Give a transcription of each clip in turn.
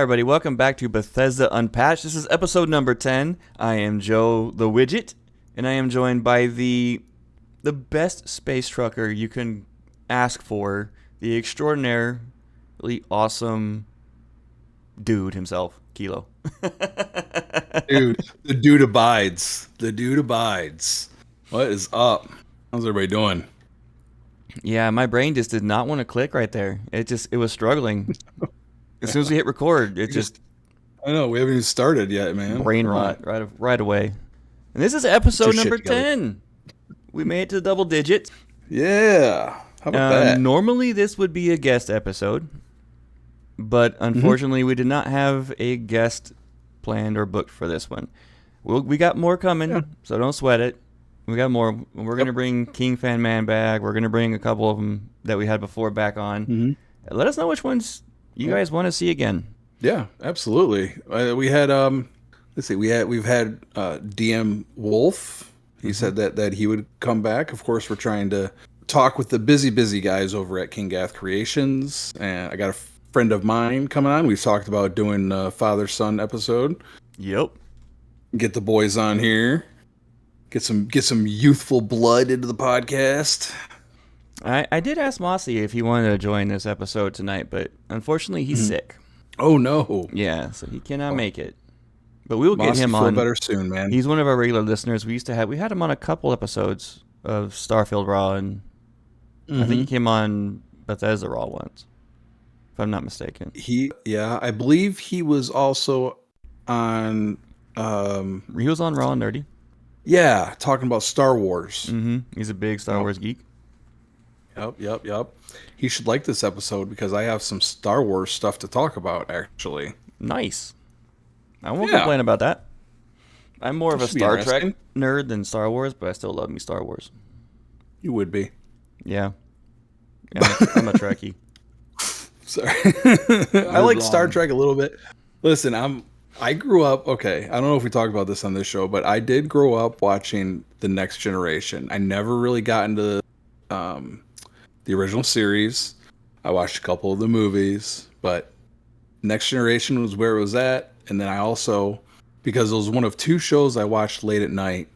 everybody. Welcome back to Bethesda Unpatched. This is episode number 10. I am Joe the Widget, and I am joined by the best space trucker you can ask for, the extraordinarily awesome dude himself, Kilo. Dude, the dude abides. The dude abides. What is up? How's everybody doing? Yeah, my brain just did not want to click right there. It was struggling. As soon as we hit record, it just I know we haven't even started yet, man. brain rot right away. And this is episode number 10. We made it to double digits. Yeah. How about that? Normally this would be a guest episode, but unfortunately we did not have a guest planned or booked for this one. We got more coming, so don't sweat it. We got more. We're going to bring King Fan Man back. We're going to bring a couple of them that we had before back on. Let us know which ones you guys want to see again. Yeah, absolutely. We had let's see, we've had DM Wolf. He said that he would come back. Of course, we're trying to talk with the busy guys over at King Gath Creations, and I got a friend of mine coming on. We've talked about doing a father-son episode. Yep. Get the boys on here. Get some youthful blood into the podcast. I did ask Mossy if he wanted to join this episode tonight, but unfortunately he's sick. Oh no! Yeah, so he cannot make it. But we will get him feel on. Better soon, man. He's one of our regular listeners. We had him on a couple episodes of Starfield Raw, and I think he came on Bethesda Raw once, if I'm not mistaken. I believe he was also on. He was on Raw and Nerdy. Yeah, talking about Star Wars. He's a big Star Wars geek. Yep. He should like this episode because I have some Star Wars stuff to talk about, actually. Nice. I won't complain about that. I'm more of a Star Trek nerd than Star Wars, but I still love me Star Wars. You would be. Yeah. I'm a Trekkie. Sorry. I like Star Trek a little bit. Listen, I grew up, okay, I don't know if we talked about this on this show, but I did grow up watching The Next Generation. I never really got into the original series. I watched a couple of the movies, but Next Generation was where it was at. And then I also, because it was one of two shows I watched late at night,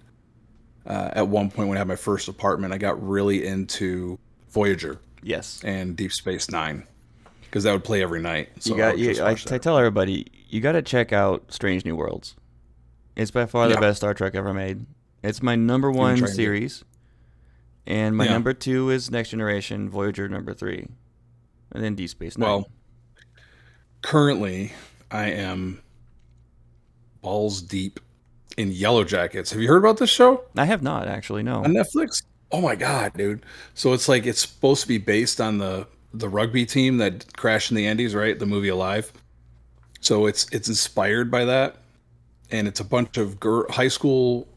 at one point when I had my first apartment, I got really into Voyager. Yes. And Deep Space Nine. Because that would play every night. So I tell everybody, you got to check out Strange New Worlds. It's by far the best Star Trek ever made. It's my number one series. And my number 2 is Next Generation, Voyager number 3. And then Deep Space Nine. Well, currently, I am balls deep in Yellow Jackets. Have you heard about this show? I have not, actually, no. On Netflix? Oh my God, dude. So it's supposed to be based on the rugby team that crashed in the Andes, right? The movie Alive. So it's inspired by that. And it's a bunch of high school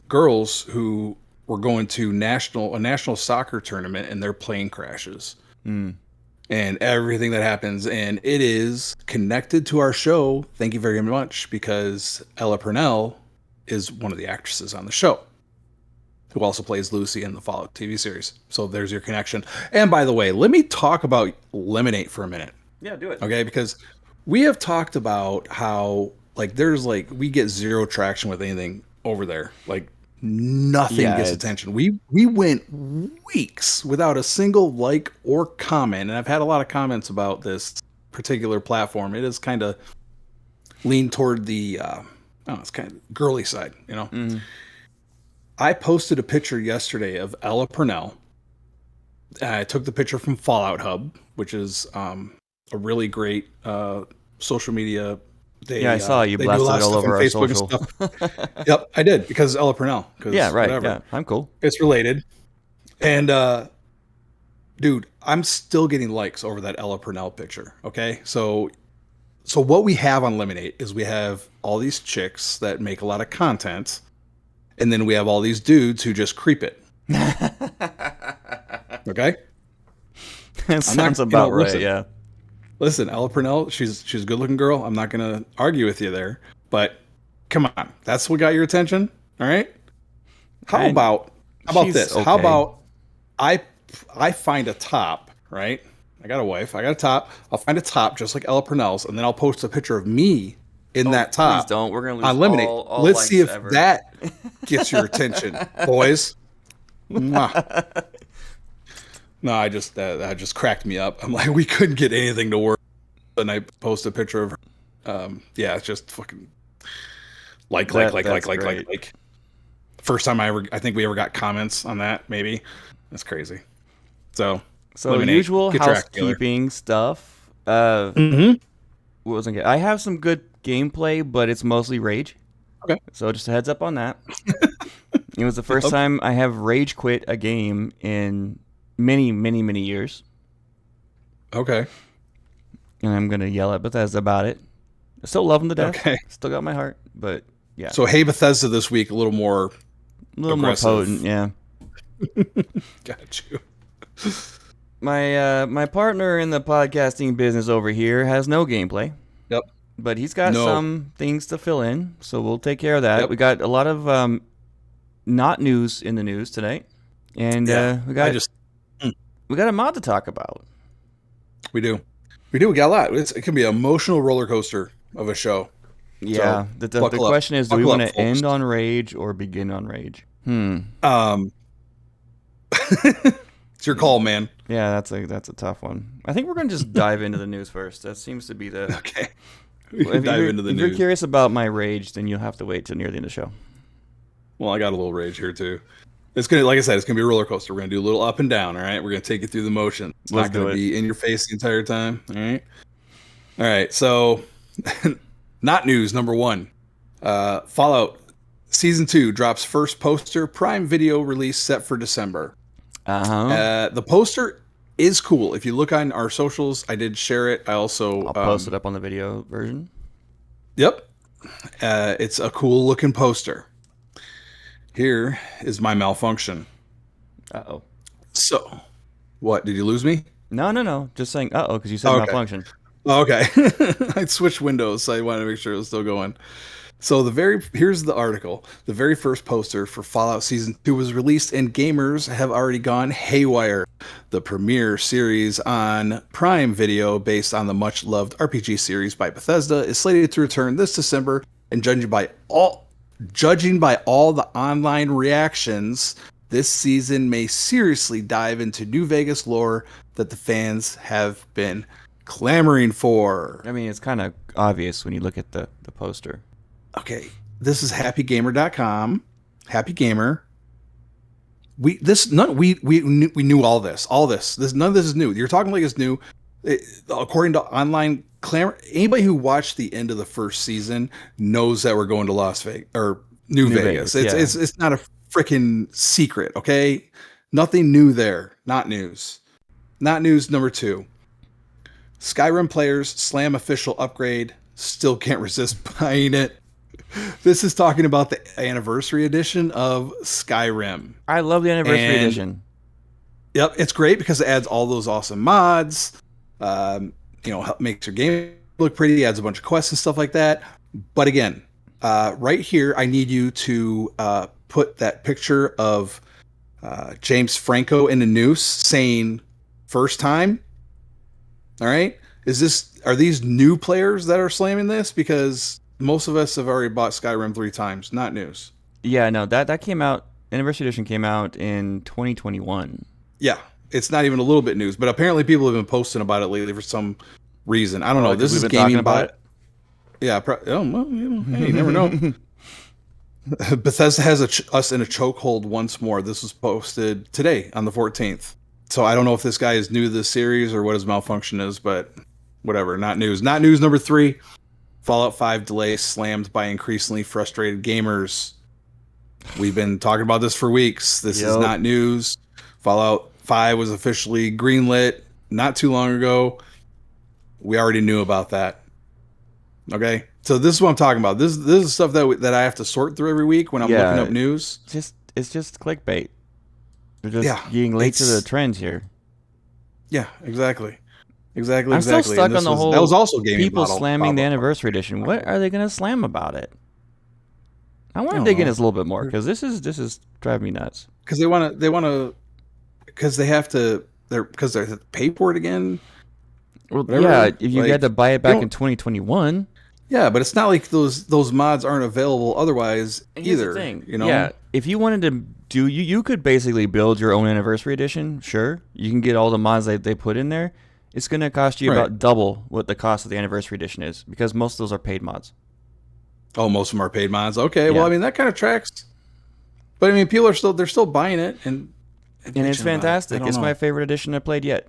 girls who were going to a national soccer tournament, and their plane crashes. And everything that happens. And it is connected to our show. Thank you very much, because Ella Purnell is one of the actresses on the show, who also plays Lucy in the Fallout TV series. So there's your connection. And by the way, let me talk about Lemonade for a minute. Yeah, do it. Okay, because we have talked about how we get zero traction with anything over there. Nothing gets attention. We went weeks without a single like or comment, and I've had a lot of comments about this particular platform. It is kind of leaned toward the it's kind of girly side, you know. I posted a picture yesterday of Ella Purnell. I took the picture from Fallout Hub, which is a really great social media. I saw you blasted it all over our Facebook social. Yep, I did, because Ella Purnell. Yeah, right. Whatever. Yeah, I'm cool. It's related. And dude, I'm still getting likes over that Ella Purnell picture. Okay, so what we have on Lemonade is we have all these chicks that make a lot of content. And then we have all these dudes who just creep it. Okay? That sounds about right, yeah. Listen, Ella Purnell, she's a good-looking girl. I'm not going to argue with you there. But come on. That's what got your attention? All right? How about this? Okay. How about I find a top, right? I got a wife. I got a top. I'll find a top just like Ella Purnell's, and then I'll post a picture of me in Oh, that please top don't. We're gonna lose on Lemonade. all Let's see likes if ever. that gets your attention, boys. Mwah. No, that just cracked me up. I'm like, we couldn't get anything to work, and I post a picture of her. Yeah, it's just fucking That's great. like. First time I think we ever got comments on that. Maybe that's crazy. So So Lemonade, usual get your act together. housekeeping stuff. Mm-hmm. What was I get? I have some good gameplay, but it's mostly rage. Okay. So just a heads up on that. It was the first Yep. time I have rage quit a game in many, many, many years, Okay. and I'm gonna yell at Bethesda about it. I still love them to death. Okay. Still got my heart, but yeah, So hey Bethesda this week a little more a little more aggressive. potent. Yeah. Got you. My partner in the podcasting business over here has no gameplay, Yep. but he's got No. some things to fill in, so we'll take care of that. Yep. We got a lot of not news in the news tonight, and Yeah. we I got just we got a mod to talk about. we do. We do. We got a lot. It can be an emotional roller coaster of a show. Yeah, So, the buckle up. question is, do we Buckle want up, to folks. end on rage or begin on rage? It's your call, man. Yeah, that's a tough one. I think we're gonna just dive into the news first. That seems to be the. Okay. We can If dive you're, into the if you're news. curious about my rage, then you'll have to wait till near the end of the show. Well, I got a little rage here too. It's gonna, like I said, it's gonna be a roller coaster. We're gonna do a little up and down. All right, we're gonna take you through the motion. It's Let's not do gonna it. be in your face the entire time. All right. All right. So, not news number one. Fallout Season 2 drops first poster. Prime Video release set for December. The poster is cool. If you look on our socials, I did share it. I also I'll post it up on the video version. Yep. It's a cool looking poster. Here is my malfunction. Uh-oh. So, what? Did you lose me? No. Just saying uh-oh because you said Okay. malfunction. Okay. I switched windows, so I wanted to make sure it was still going. So here's the article. The very first poster for Fallout Season 2 was released, and gamers have already gone haywire. The premiere series on Prime Video, based on the much-loved RPG series by Bethesda, is slated to return this December, and judging by all the online reactions, this season may seriously dive into New Vegas lore that the fans have been clamoring for. I mean, it's kind of obvious when you look at the poster. Okay, this is happygamer.com. Happy Gamer. We knew all this. None of this is new. You're talking like it's new. According to online clamor, anybody who watched the end of the first season knows that we're going to Las Vegas or New Vegas. It's not a freaking secret, okay? Nothing new there. Not news. Not news number 2. Skyrim players slam official upgrade. Still can't resist buying it. This is talking about the anniversary edition of Skyrim. I love the anniversary edition. Yep, it's great because it adds all those awesome mods. Makes your game look pretty. Adds a bunch of quests and stuff like that. But again, right here, I need you to put that picture of James Franco in a noose saying "first time." All right, are these new players that are slamming this? Because most of us have already bought Skyrim 3 times. Not news. Yeah, no, that came out. Anniversary edition came out in 2021. Yeah, it's not even a little bit news, but apparently people have been posting about it lately for some reason. I don't know. This is gaming about it. Yeah. Hey, you never know. Bethesda has us in a chokehold once more. This was posted today on the 14th. So I don't know if this guy is new to this series or what his malfunction is, but whatever. Not news. Not news number 3. Fallout 5 delay slammed by increasingly frustrated gamers. We've been talking about this for weeks. This is not news. Fallout 5 was officially greenlit not too long ago. We already knew about that. Okay? So this is what I'm talking about. This is stuff that I have to sort through every week when I'm looking up news. It's just clickbait. They're just getting late to the trends here. Yeah, exactly. I'm still stuck on the whole that was also gaming people model, slamming the anniversary edition. What are they going to slam about it? I want to dig in this a little bit more because this is driving me nuts. Because they have to pay for it again. Well, yeah, whatever. if you had Like to buy it you back in don't. 2021. Yeah, but it's not like those mods aren't available otherwise And here's the either. thing. You know. Yeah, if you wanted to do you could basically build your own anniversary edition. Sure, you can get all the mods that they put in there. It's going to cost you Right. about double what the cost of the anniversary edition is because most of those are paid mods. Oh, most of them are paid mods. Okay. Well, Yeah. I mean that kind of tracks. But I mean, people are still they're still buying it and And it's bitching about it. I fantastic. don't It's my know. favorite edition I've played yet.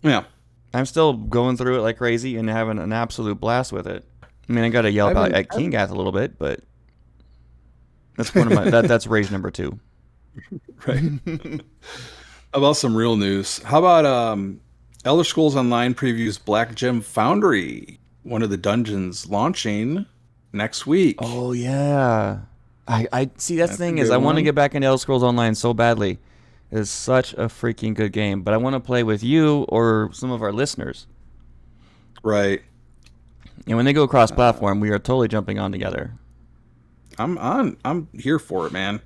Yeah. I'm still going through it like crazy and having an absolute blast with it. I mean, I got to yell about at I've Kingath a little bit, but that's one of my that's rage number 2. right. About some real news. How about Elder Scrolls Online previews Black Gem Foundry, one of the dungeons launching next week. Oh yeah. I see. That's the That's a thing is, good I want to one. get back into Elder Scrolls Online so badly. It's such a freaking good game, but I want to play with you or some of our listeners. Right. And when they go cross-platform, we are totally jumping on together. I'm here for it, man.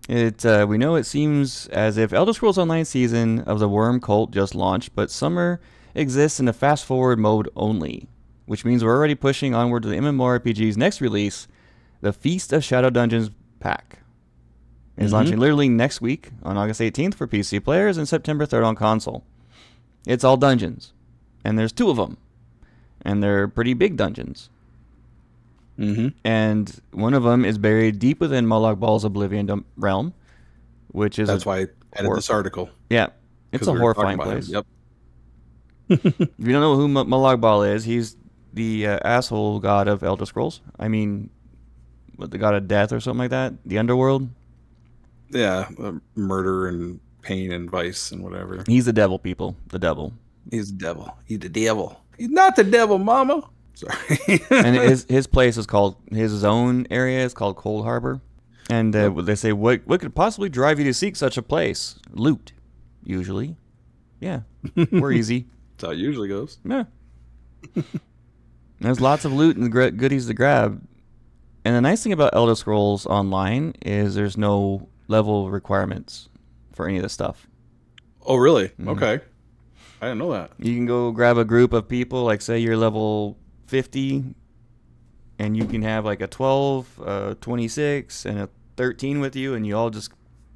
We know it seems as if Elder Scrolls Online season of the Worm Cult just launched, but summer exists in a fast-forward mode only, which means we're already pushing onward to the MMORPG's next release, the Feast of Shadow Dungeons pack. It's launching literally next week on August 18th for PC players and September 3rd on console. It's all dungeons, and there's 2 of them, and they're pretty big dungeons. And one of them is buried deep within Molag Bal's Oblivion realm, which is That's why I added this article. Yeah, it's a We were talking horrifying about him. place. Yep. If you don't know who Molag Bal is, he's the asshole god of Elder Scrolls. I mean, what, the god of death or something like that? The underworld? Yeah, murder and pain and vice and whatever. He's the devil, people. The devil. He's the devil. He's the devil. He's not the devil, mama. Sorry. And his place is called, his own area is called Cold Harbor. And they say, what could possibly drive you to seek such a place? Loot, usually. Yeah, we're easy. That's how it usually goes. Yeah. There's lots of loot and goodies to grab. And the nice thing about Elder Scrolls Online is there's no level requirements for any of this stuff. Oh, really? Okay. I didn't know that. You can go grab a group of people, like say you're level 50, and you can have like a 12, 26, and a 13 with you, and you all just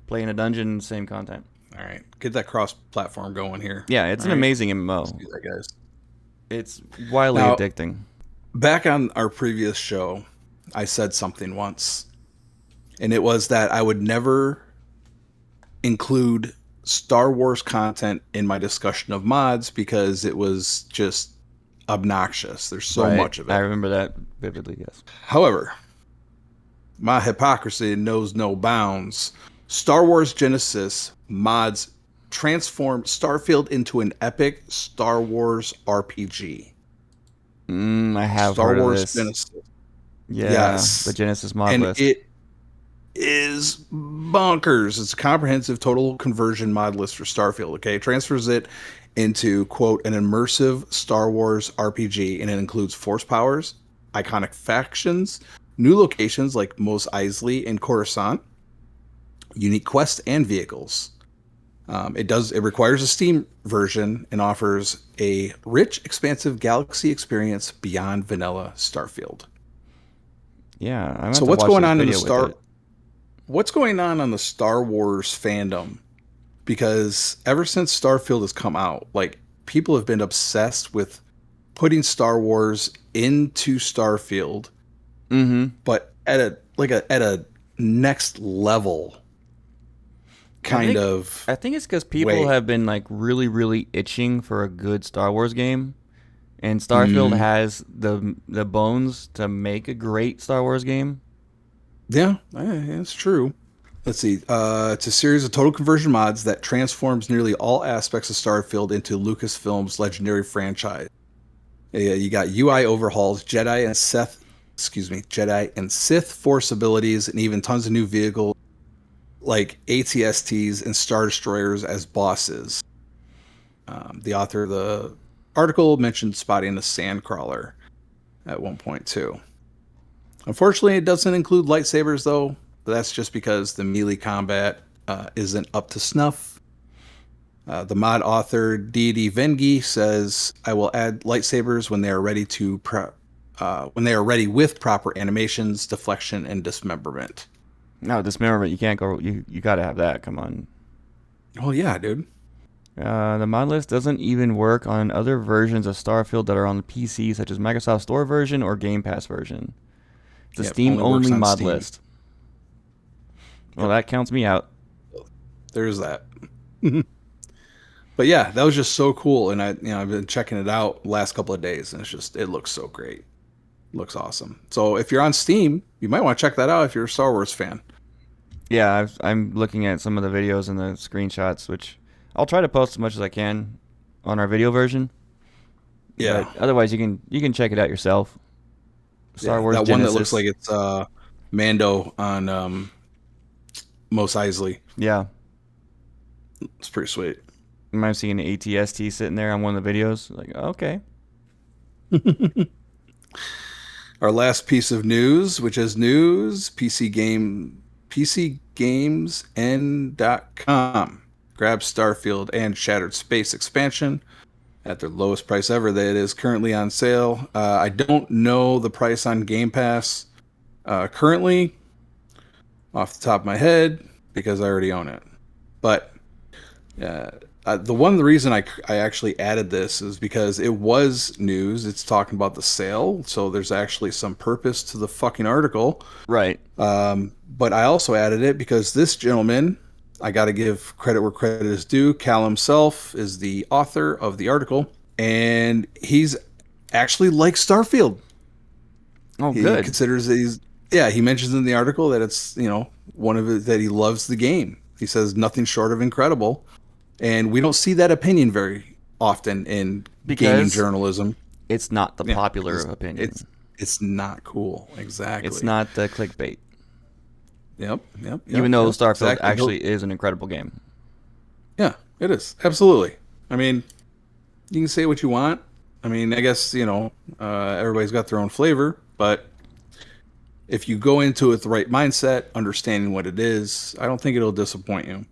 play in a dungeon, same content. All right. Get that cross-platform going here. Yeah, it's All an right. amazing MMO. Let's do that, guys. It's wildly Now, addicting. Back on our previous show, I said something once, and it was that I would never include Star Wars content in my discussion of mods because it was just obnoxious. There's so Right. much of it. I remember that vividly, yes. However, my hypocrisy knows no bounds. Star Wars Genesis mods transform Starfield into an epic Star Wars RPG. I have Star heard Wars of this. Genesis. Yeah, Yes. the Genesis mod And list. it is bonkers. It's a comprehensive total conversion mod list for Starfield. Okay, it transfers it into quote an immersive Star Wars RPG, and it includes force powers, iconic factions, new locations like Mos Eisley and Coruscant, unique quests and vehicles. It requires a Steam version and offers a rich, expansive galaxy experience beyond vanilla Starfield. Yeah, I'm So to what's watch going this on in the video with it. What's going on the Star Wars fandom? Because ever since Starfield has come out, like people have been obsessed with putting Star Wars into Starfield, but at a next level kind of. I think it's because people way. have been like really, really itching for a good Star Wars game, and Starfield has the bones to make a great Star Wars game. Yeah, it's true. Let's see. It's a series of total conversion mods that transforms nearly all aspects of Starfield into Lucasfilm's legendary franchise. You got UI overhauls, Jedi and Sith Force abilities, and even tons of new vehicles like ATSTs and Star Destroyers as bosses. The author of the article mentioned spotting a Sandcrawler at one point too. Unfortunately, it doesn't include lightsabers though, but that's just because the melee combat isn't up to snuff. The mod author Deity Vengi says, "I will add lightsabers when they are ready when they are ready with proper animations, deflection, and dismemberment." No, dismemberment. You can't go. You got to have that. Come on. Oh yeah, dude. The mod list doesn't even work on other versions of Starfield that are on the PC, such as Microsoft Store version or Game Pass version. It's a Yep, Steam only works only on mod Steam. list. Well, Yep, that counts me out. there's that. But yeah, that was just so cool, and I've been checking it out last couple of days, and it looks so great, looks awesome. So if you're on Steam, you might want to check that out if you're a Star Wars fan. Yeah, I'm looking at some of the videos and the screenshots, which I'll try to post as much as I can on our video version. Yeah, But otherwise, you can check it out yourself. Star yeah, Wars that one that looks Genesis. like it's Mando on Mos Eisley. Yeah, It's pretty sweet. I'm seeing an ATST sitting there on one of the videos. Like, okay, Our last piece of news, which is news, PCGamesN.com grabs Starfield and Shattered Space expansion at their lowest price ever. That it is currently on sale. I don't know the price on Game Pass currently off the top of my head because I already own it. But uh, the reason I actually added this is because it was news. It's talking about the sale, so there's actually some purpose to the fucking article. right. But I also added it because this gentleman, I got to give credit where credit is due. Cal himself is the author of the article, and he's actually like Starfield. Oh, He good. considers that yeah, he mentions in the article that it's, one of it that he loves the game. He says nothing short of incredible. And we don't see that opinion very often in gaming Because journalism. it's not the Yeah, popular because opinion. it's not cool. It's Exactly. not the clickbait. Yep. Even though Starfield Exactly. actually is an incredible game. Yeah, it is. Absolutely. I mean, you can say what you want. I mean, I guess, everybody's got their own flavor, but if you go into it with the right mindset, understanding what it is, I don't think it'll disappoint you.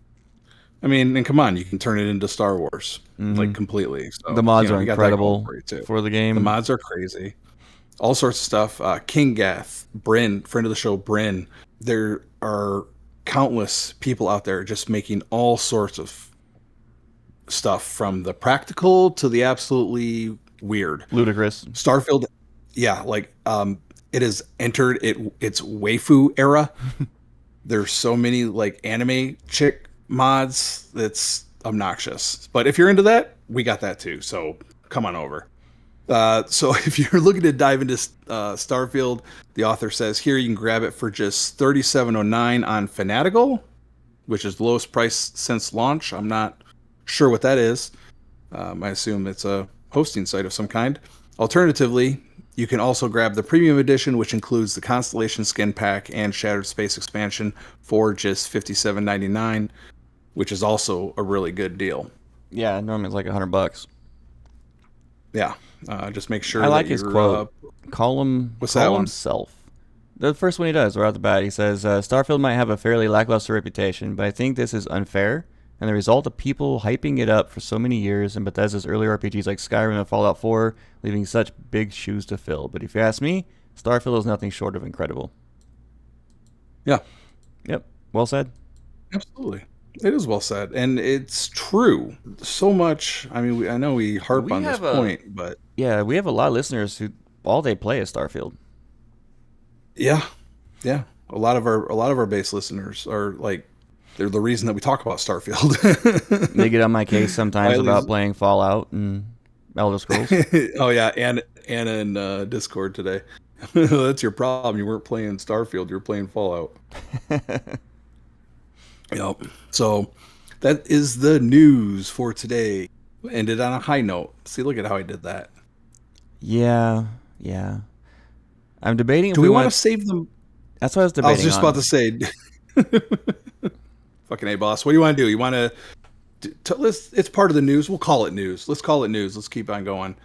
I mean, and come on, you can turn it into Star Wars, like Hmm. completely. The So, mods are you got that going incredible for you too. for the The game. mods are crazy. All sorts of stuff. King Gath, Bryn, friend of the show, Bryn. There are countless people out there just making all sorts of stuff from the practical to the absolutely weird. Ludicrous. Starfield, yeah, like it has entered its waifu era. There's so many like anime chick mods that's obnoxious. But if you're into that, we got that too. So come on over. So if you're looking to dive into Starfield, the author says here you can grab it for just $37.09 on Fanatical, which is the lowest price since launch. I'm not sure what that is. I assume it's a hosting site of some kind. Alternatively, you can also grab the premium edition, which includes the Constellation skin pack and Shattered Space expansion for just $57.99, which is also a really good deal. Yeah, normally it's like $100. Yeah, just make sure I that like his you're. quote. Call him, What's that call one? himself. The first one he does right off the bat, he says, Starfield might have a fairly lackluster reputation, but I think this is unfair and the result of people hyping it up for so many years and Bethesda's early RPGs like Skyrim and Fallout 4 leaving such big shoes to fill. But if you ask me, Starfield is nothing short of incredible. Yeah, Yep, well said. absolutely. It is well said, and it's true. So much. I mean, I know we harp We on this have a point, but Yeah, we have a lot of listeners who all they play is Starfield. yeah, yeah. A lot of our base listeners are like they're the reason that we talk about They Starfield. get on my case sometimes about Riley's. playing Fallout and Elder Scrolls. Oh yeah, and Anna in Discord today. That's your problem. You weren't playing Starfield. You were playing Fallout. Yep. So that is the news for today. Ended on a high note. See, look at how I did that. Yeah, yeah. I'm debating if Do we we want want to save them? That's what I was I was debating just about on. to say, fucking A boss. What do you want to do? You want to? Let's. It's part of the news. We'll call it news. Let's call it news. Let's keep on going.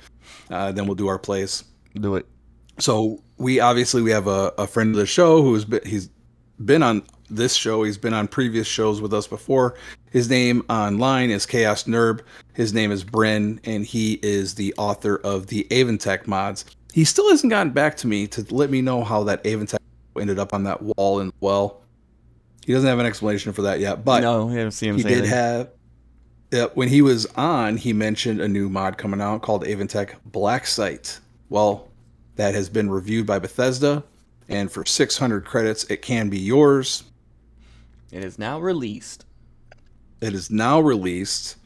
Then we'll do our plays. Do it. So we have a friend of the show he's been on this show. He's been on previous shows with us before. His name online is Chaos Nerb. His name is Bryn, and he is the author of the Aventech mods. He still hasn't gotten back to me to let me know how that Aventech ended up on that wall in the well. He doesn't have an explanation for that yet, but No, I haven't seen him he say did anything. have. When he was on, he mentioned a new mod coming out called Aventech Black Site. Well, that has been reviewed by Bethesda, and for 600 credits, it can be yours. It is now released. It is now released.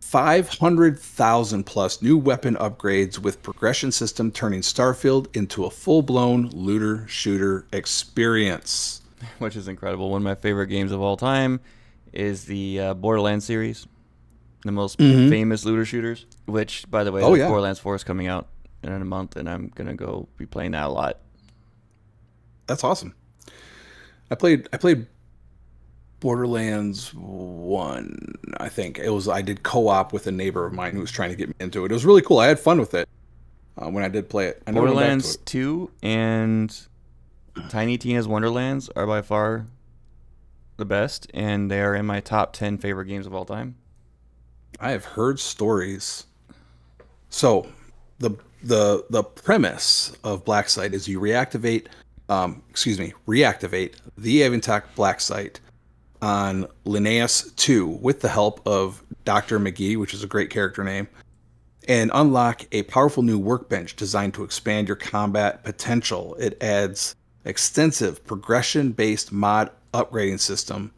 500,000 plus new weapon upgrades with progression system turning Starfield into a full-blown looter shooter experience. Which is incredible. One of my favorite games of all time is the Borderlands series, the most famous looter shooters. Which, by the way, Oh there's yeah, Borderlands 4 is coming out in a month, and I'm gonna go be playing that a lot. that's awesome. I played Borderlands 1, I think. It was I did co-op with a neighbor of mine who was trying to get me into it. It was really cool. I had fun with it when I did play it. I never went back to Borderlands it. 2 and Tiny Tina's Wonderlands are by far the best, and they are in my top 10 favorite games of all time. I have heard stories. So, the the premise of Black Site is you reactivate the Aventech Black Site on Linnaeus 2 with the help of Dr. McGee, which is a great character name, and unlock a powerful new workbench designed to expand your combat potential. It adds extensive progression-based mod upgrading system,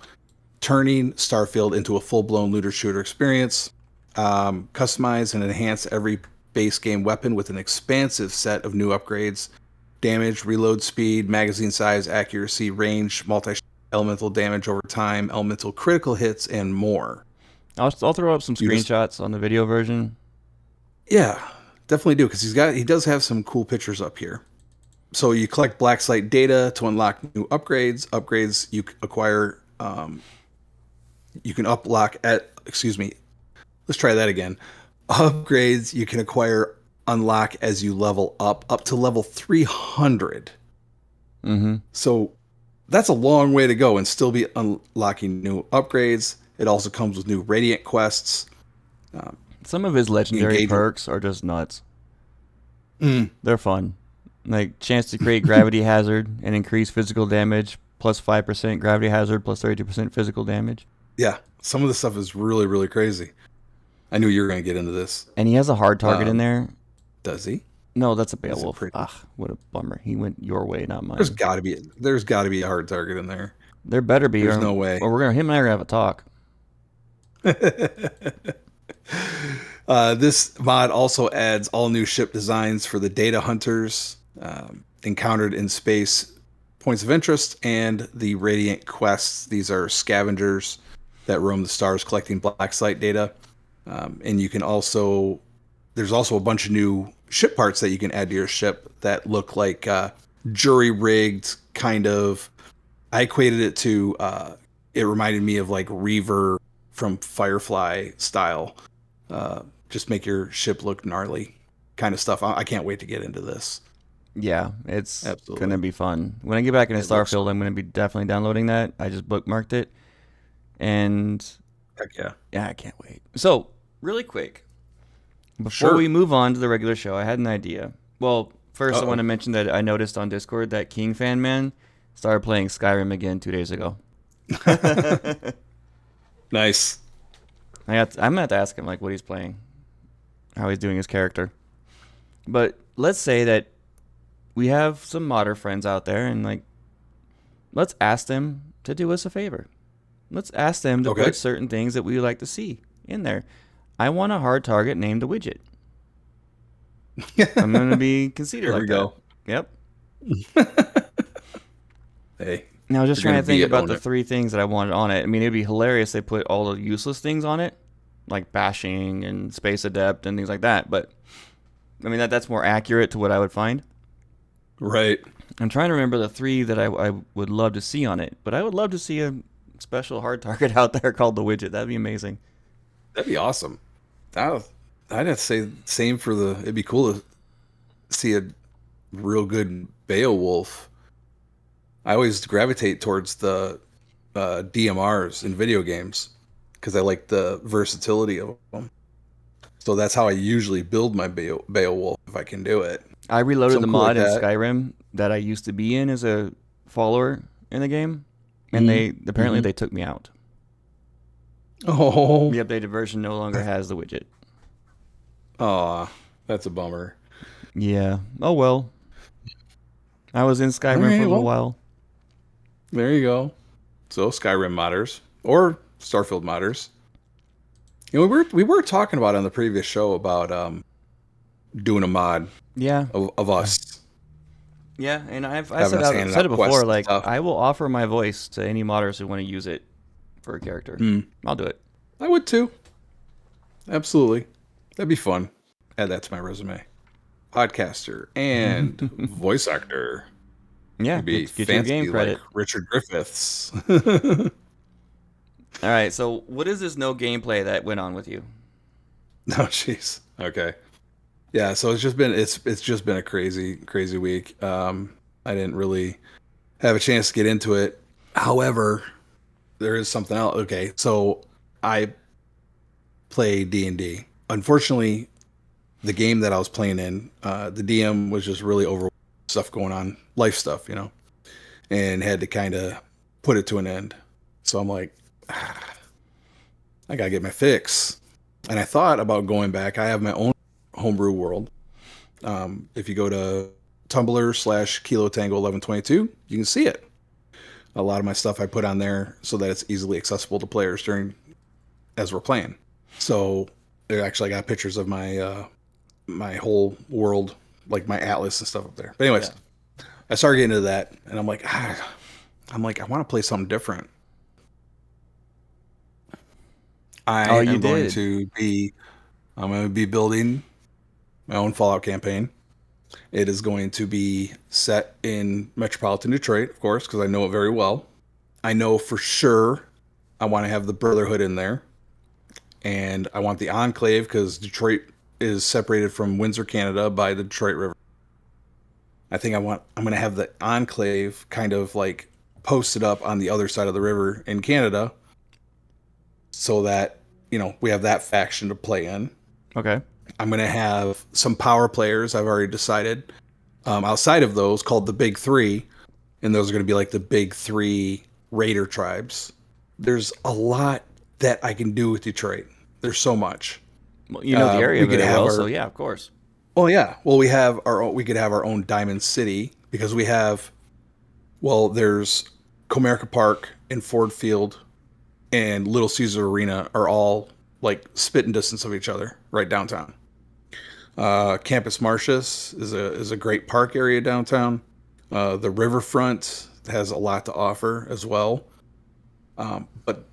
turning Starfield into a full-blown looter shooter experience. Customize and enhance every base game weapon with an expansive set of new upgrades: damage, reload speed, magazine size, accuracy, range, multi elemental damage over time, elemental critical hits, and more. I'll throw up some You just screenshots on the video version. Yeah, definitely do because he does have some cool pictures up here. So you collect Black Site data to unlock new upgrades. Upgrades you acquire. You can uplock at. Excuse me. Let's try that again. Upgrades you can acquire unlock as you level up to level 300. Mm-hmm. So that's a long way to go and still be unlocking new upgrades. It also comes with new Radiant quests. Some of his legendary Engage. perks are just nuts. Mm, They're fun. Like chance to create gravity hazard and increase physical damage plus 5% gravity hazard plus 32% physical damage. yeah, some of the stuff is really, really crazy. I knew you were going to get into this. And he has a hard target in there. Does he? No, that's a Is it Beowulf. pretty? Ah, what a bummer. He went your way, not There's mine. got to be a hard target in there. There better be, There's or no way. him and I are gonna have a talk. This mod also adds all new ship designs for the data hunters encountered in space, points of interest, and the Radiant quests. These are scavengers that roam the stars collecting black site data. And you can also, there's also a bunch of new ship parts that you can add to your ship that look like jury rigged kind of. I equated it to, it reminded me of like Reaver from Firefly style. Just make your ship look gnarly kind of stuff. I can't wait to get into this. Yeah, it's Absolutely. gonna be fun. When I get back into It looks Starfield, I'm gonna be definitely downloading that. I just bookmarked it, and Heck yeah. yeah, I can't wait. So, really quick, before Sure. we move on to the regular show, I had an idea. Well, first I Uh-oh. want to mention that I noticed on Discord that King Fan Man started playing Skyrim again 2 days ago. Nice. I'm gonna have to ask him like what he's playing, how he's doing his character. But let's say that we have some modder friends out there, and like, let's ask them to do us a favor. Let's ask them to Okay. put certain things that we would like to see in there. I want a hard target named a widget. I'm gonna be conceited Here like we that. go. Yep. Hey, Now I was just you're trying gonna to think be it, about own the it. 3 things that I wanted on it. I mean, it'd be hilarious if they put all the useless things on it, like bashing and space adept and things like that. But I mean, that's more accurate to what I would find. Right. I'm trying to remember the 3 that I would love to see on it, but I would love to see a special hard target out there called the widget. That'd be amazing. That'd be awesome. I'd have to say same for the. It'd be cool to see a real good Beowulf I always gravitate towards the DMRs in video games because I like the versatility of them. So that's how I usually build my Beowulf if I can do it. I reloaded the Something cool like mod in that. Skyrim that I used to be in as a follower in the game, and Hmm. they apparently Hmm. they took me out. Oh, The updated version no longer has the widget. aw, that's a bummer. Yeah. Oh well. I was in All Skyrim for right, a little well, while. there you go. So Skyrim modders or Starfield modders. We were talking about on the previous show about doing a mod Yeah. of us Yeah, and I having said us handing said out it before. quests and Like stuff. I will offer my voice to any modders who want to use it for a character. Mm, I'll do it. I would too. Absolutely. That'd be fun. Add that to my resume. Podcaster and voice actor. Yeah, You'd be get your game fancy like credit. Richard Griffiths. No, All right. So what is this no gameplay that went on with you? jeez. Okay. Yeah, so it's just been a crazy week. I didn't really have a chance to get into it. However, there is something else. Okay, so I play D&D. Unfortunately, the game that I was playing in, the DM was just really over stuff going on, life stuff, and had to kind of put it to an end. So I'm like, I gotta get my fix. And I thought about going back. I have my own homebrew world. If you go to Tumblr/Kilo Tango 1122, you can see it. A lot of my stuff I put on there so that it's easily accessible to players during as we're playing. So actually, I got pictures of my whole world, like my atlas and stuff up there. But anyways, Yeah. I started getting into that, and I'm like, I want to play something different. I Oh, you am going did. to be I'm going to be building my own Fallout campaign. It is going to be set in metropolitan Detroit, of course, because I know it very well. I know for sure I want to have the Brotherhood in there, and I want the Enclave because Detroit is separated from Windsor, Canada, by the Detroit River. I'm going to have the Enclave kind of like posted up on the other side of the river in Canada, so that we have that faction to play in. Okay. I'm going to have some power players. I've already decided. Outside of those, called the Big Three, and those are going to be like the big three raider tribes. There's a lot that I can do with Detroit. There's so much. Well, you know the area We could very have well, so our yeah, of course. Oh yeah, well we could have our own Diamond City because we have there's Comerica Park and Ford Field and Little Caesar Arena are all like spitting distance of each other right downtown. Campus Martius is a great park area downtown. The riverfront has a lot to offer as well. But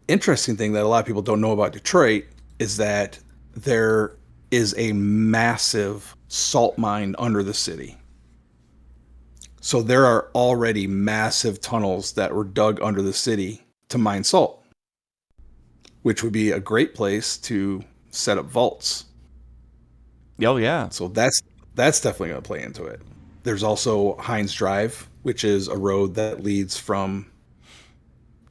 interesting thing that a lot of people don't know about Detroit is that there is a massive salt mine under the city. So there are already massive tunnels that were dug under the city to mine salt, which would be a great place to set up vaults. Oh yeah. So that's definitely going to play into it. There's also Heinz Drive, which is a road that leads from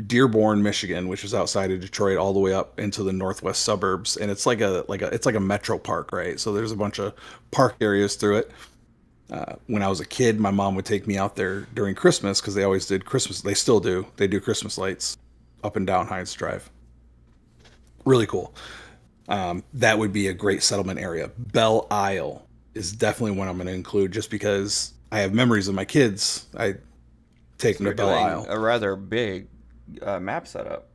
Dearborn, Michigan, which is outside of Detroit, all the way up into the northwest suburbs, and it's like a metro park, right? So there's a bunch of park areas through it. When I was a kid, my mom would take me out there during Christmas because they always did Christmas. They still do. They do Christmas lights up and down Heinz Drive. Really cool. That would be a great settlement area. Belle Isle is definitely one I'm going to include just because I have memories of my kids. I take So them to you're Belle doing Isle. a rather big map setup.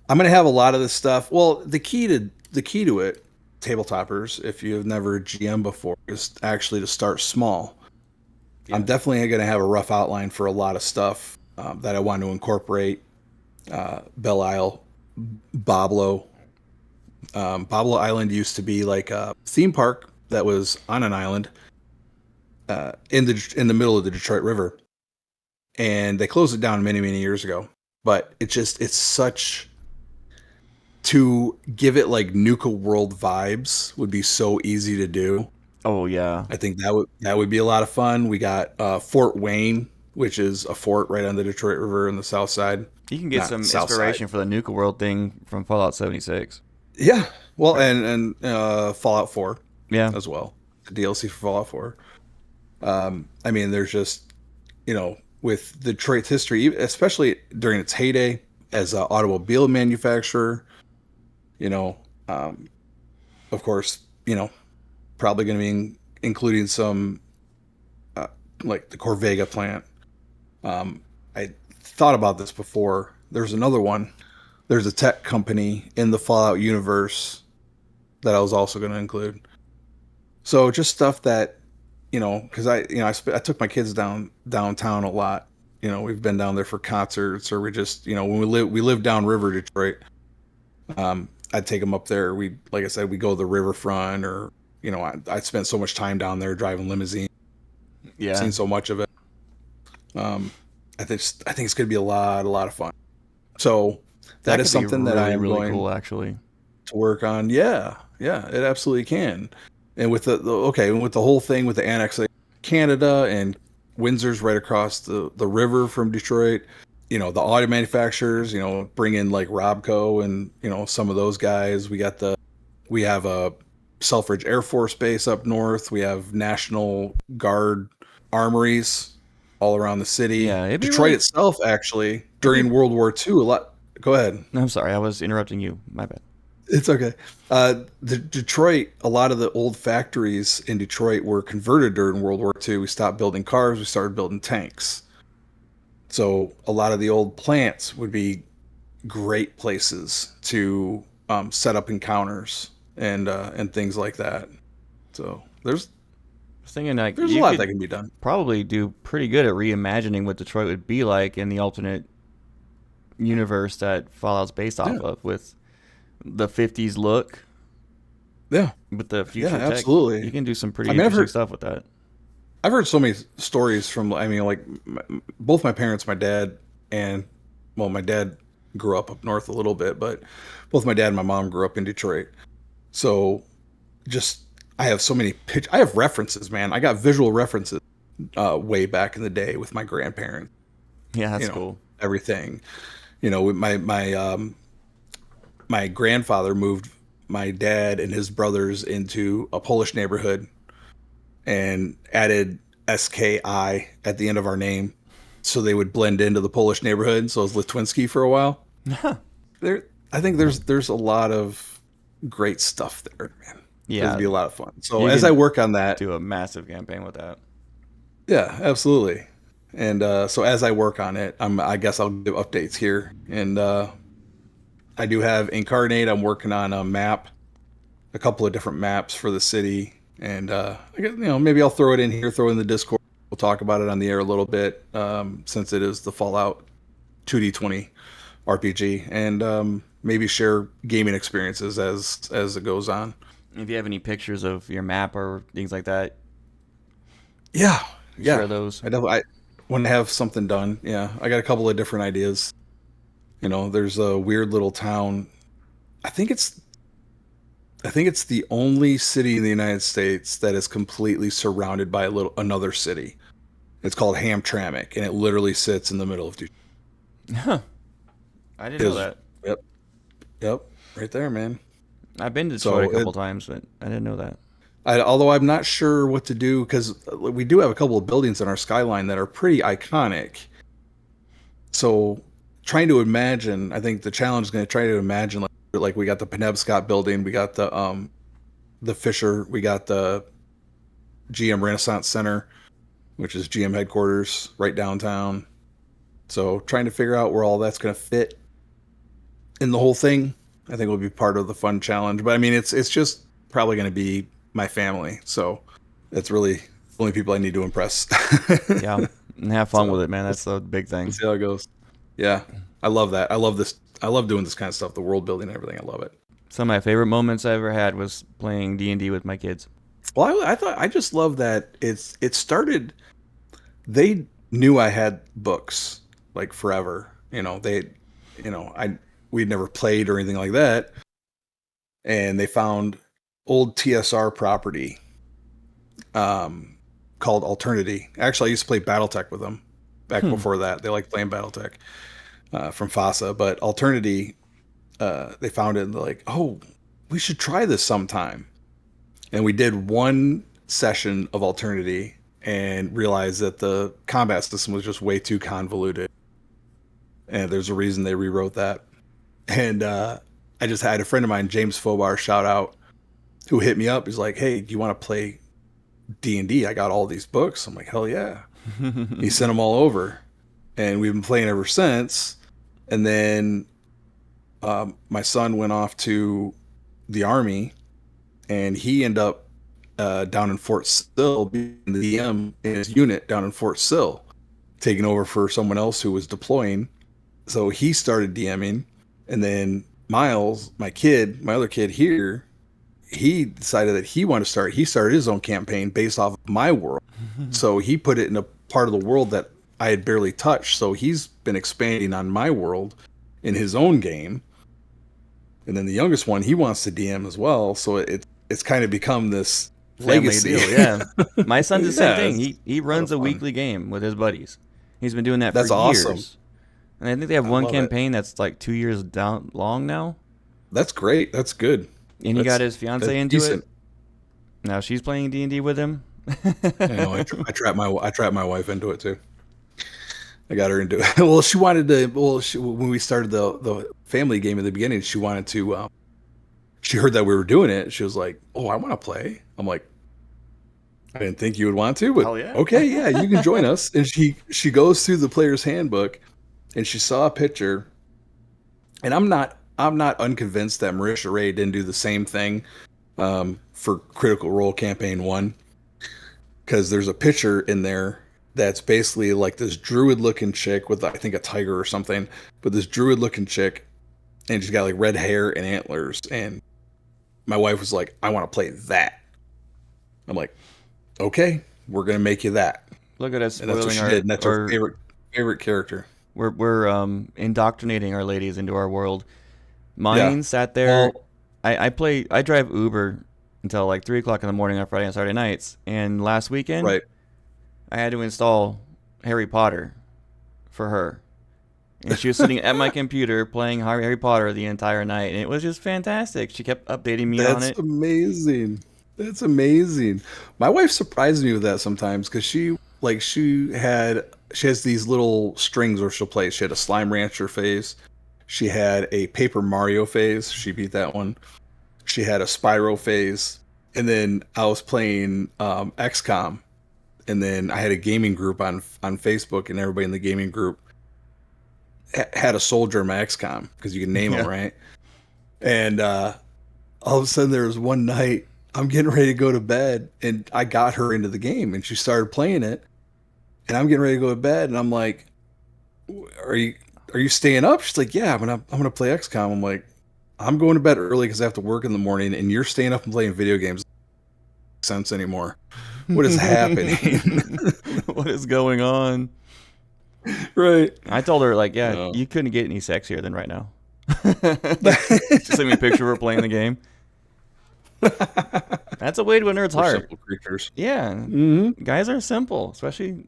I'm going to have a lot of this stuff. Well, the key to it, tabletoppers, if you've never GM before, is actually to start small. I'm Yeah. definitely going to have a rough outline for a lot of stuff that I want to incorporate. Belle Isle, Boblo. Boblo Island used to be like a theme park that was on an island in the middle of the Detroit River, and they closed it down many years ago. But it's such to give it like Nuka World vibes would be so easy to do. Oh yeah. I think that would be a lot of fun. We got Fort Wayne. which is a fort right on the Detroit River in the south side. You can get Not some south side. inspiration for the Nuka World thing from Fallout 76. Yeah. Well, Right. and Fallout 4 Yeah. as well. The DLC for Fallout 4. I mean, there's just, with Detroit's history, especially during its heyday as an automobile manufacturer, you know, um, of course, probably going to be including some uh, like the Corvega plant. I thought about this before. There's another one. There's a tech company in the Fallout universe that I was also going to include. So just stuff that, because I took my kids downtown a lot. We've been down there for concerts, or we just, when we live downriver Detroit. I'd take them up there. Like I said, we go to the riverfront, or I spent so much time down there driving limousine, Yeah. seen so much of it. Um, I think it's going to be a lot of fun. So that That is could be something that I really, am really going cool, actually. to work on. Yeah, yeah, it absolutely can. And with with the whole thing with the annexation of Canada, and Windsor's right across the river from Detroit. The auto manufacturers, bring in like Robco and some of those guys. We have a Selfridge Air Force Base up north. We have National Guard armories all around the city. Yeah, it'd be Detroit really. itself, actually, It'd be. during World War II, a lot. Go ahead. I'm sorry, I was interrupting you. My bad. It's okay. The Detroit, a lot of the old factories in Detroit were converted during World War II. We stopped building cars. We started building tanks. So a lot of the old plants would be great places to set up encounters and things like that. So I was thinking like there's a you lot that could can be done. probably do pretty good at reimagining what Detroit would be like in the alternate universe that Fallout's based off Yeah, of, with the 50s look, yeah, with the yeah, future tech. You absolutely. can do some I pretty mean, interesting stuff with that. I've heard so many stories from. I mean, like both my parents, my dad, and well, my dad grew up north a little bit, but both my dad and my mom grew up in Detroit. So just I have so many I have references, man. I got visual references way back in the day with my grandparents. Yeah, You that's know cool. everything. With my grandfather moved my dad and his brothers into a Polish neighborhood and added SKI at the end of our name so they would blend into the Polish neighborhood. So it was Litwinski for a while. There, I think there's a lot of great stuff there, man. It'd Yeah, be a lot of fun. So you as I can work on that, do a massive campaign with that. yeah, absolutely. And so as I work on it, I guess I'll give updates here. And I do have Incarnate. I'm working on a map, a couple of different maps for the city, and I guess, maybe I'll throw it in here, throw it in the Discord. We'll talk about it on the air a little bit, since it is the Fallout 2D20 RPG, and maybe share gaming experiences as it goes on. If you have any pictures of your map or things like that, Yeah, yeah. share those. When I have something done, yeah, I got a couple of different ideas. There's a weird little town. I think it's I think it's the only city in the United States that is completely surrounded by another city. It's called Hamtramck, and it literally sits in the middle of Detroit. Huh. I didn't It know is, that. yep, yep, right there, man. I've been to Detroit a So couple times, but I didn't know that. although I'm not sure what to do because we do have a couple of buildings in our skyline that are pretty iconic. So trying to imagine, I think the challenge is going to try to imagine like we got the Penobscot building, we got the Fisher, we got the GM Renaissance Center, which is GM headquarters right downtown. So trying to figure out where all that's going to fit in the whole thing, I think will be part of the fun challenge. But I mean, it's just probably going to be my family. So that's really the only people I need to impress. Yeah, and have fun So with it, man. That's the big we'll thing. see how it goes. Yeah, I love that. I love this. I love doing this kind of stuff, the world building and everything. I love it. Some of my favorite moments I ever had was playing D&D with my kids. Well, I thought I just love that it started. They knew I had books like forever. I we'd never played or anything like that, and they found old TSR property, um, called Alternity. Actually, I used to play BattleTech with them back before that. They liked playing BattleTech from FASA, but Alternity, they found it and they're like, oh, we should try this sometime. And we did one session of Alternity and realized that the combat system was just way too convoluted. And there's a reason they rewrote that. And I just had a friend of mine, James Fobar, shout out, who hit me up. He's like, hey, do you want to play D&D? I got all these books. I'm like, hell yeah. He sent them all over. And we've been playing ever since. And then my son went off to the Army, and he ended up down in Fort Sill, being the DM in his unit down in Fort Sill, taking over for someone else who was deploying. So he started DMing, and then Miles, my other kid here, he decided that he wanted to start. He started his own campaign based off of my world. So he put it in a part of the world that I had barely touched. So he's been expanding on my world in his own game. And then the youngest one, he wants to DM as well. So it's kind of become this legacy deal. Yeah, my son's the same thing. He runs a weekly game with his buddies. He's been doing that for years. Awesome. And I think they have one campaign that's like 2 years long now. That's great. That's good. And he got his fiance into it. Now she's playing D&D with him. I know. I trapped my wife into it too. I got her into it. Well, she wanted to. Well, when we started the family game at the beginning, she wanted to. She heard that we were doing it. She was like, "Oh, I want to play." I'm like, "I didn't think you would want to, but yeah. Okay, yeah, you can join us." And she goes through the player's handbook, and she saw a picture. And I'm not unconvinced that Marisha Ray didn't do the same thing for Critical Role Campaign 1, because there's a picture in there that's basically like this druid-looking chick with, I think, a tiger or something, but this druid-looking chick, and she's got like red hair and antlers, and my wife was like, I want to play that. I'm like, okay, we're going to make you that. Look at us. And that's what she did, and that's her favorite character. We're indoctrinating our ladies into our world. Mine sat there. Well, I drive Uber until like 3 o'clock in the morning on Friday and Saturday nights. And last weekend, I had to install Harry Potter for her. And she was sitting at my computer playing Harry Potter the entire night. And it was just fantastic. She kept updating me on it. That's amazing. That's amazing. My wife surprised me with that sometimes, because she has these little strings where she'll play. She had a Slime Rancher phase. She had a Paper Mario phase. She beat that one. She had a Spyro phase. And then I was playing XCOM. And then I had a gaming group on Facebook, and everybody in the gaming group had a soldier in my XCOM, because you can name them, right? And all of a sudden there was one night, I'm getting ready to go to bed, and I got her into the game, and she started playing it. And I'm getting ready to go to bed, and I'm like, "Are you staying up?" She's like, "Yeah, I'm gonna play XCOM." I'm like, "I'm going to bed early because I have to work in the morning, and you're staying up and playing video games. It doesn't make sense anymore. What is happening? What is going on?" Right. I told her, like, you couldn't get any sexier than right now. Just send me a picture of her playing the game. That's a way to a nerd's heart. Simple creatures. Yeah. Mm-hmm. Guys are simple, especially.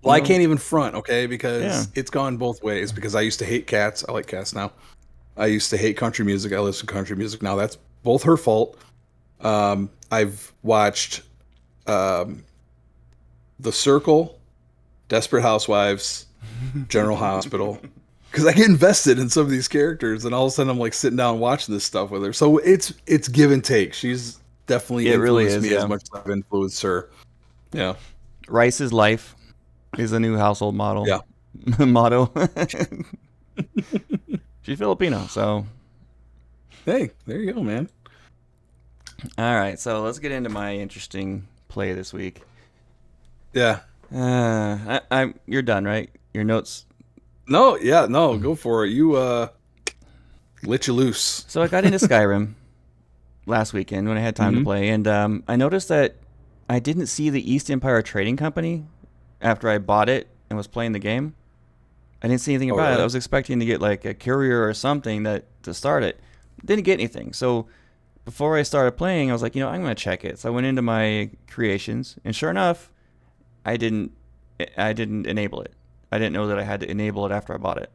Well, I can't even front, okay, because it's gone both ways. Because I used to hate cats. I like cats now. I used to hate country music. I listen to country music now. That's both her fault. I've watched The Circle, Desperate Housewives, General Hospital, because I get invested in some of these characters, and all of a sudden I'm like sitting down watching this stuff with her. So it's give and take. She's definitely influenced me as much as I've influenced her. Yeah. Rice's life is a new household model. Yeah. Motto. She's Filipino, so. Hey, there you go, man. All right, so let's get into my interesting play this week. Yeah. You're done, right? Your notes. No, go for it. You let you loose. So I got into Skyrim last weekend when I had time to play, and I noticed that I didn't see the East Empire Trading Company after I bought it and was playing the game. I didn't see anything about it. I was expecting to get like a courier or something to start it. Didn't get anything. So before I started playing, I was like, I'm going to check it. So I went into my creations, and sure enough, I didn't enable it. I didn't know that I had to enable it after I bought it.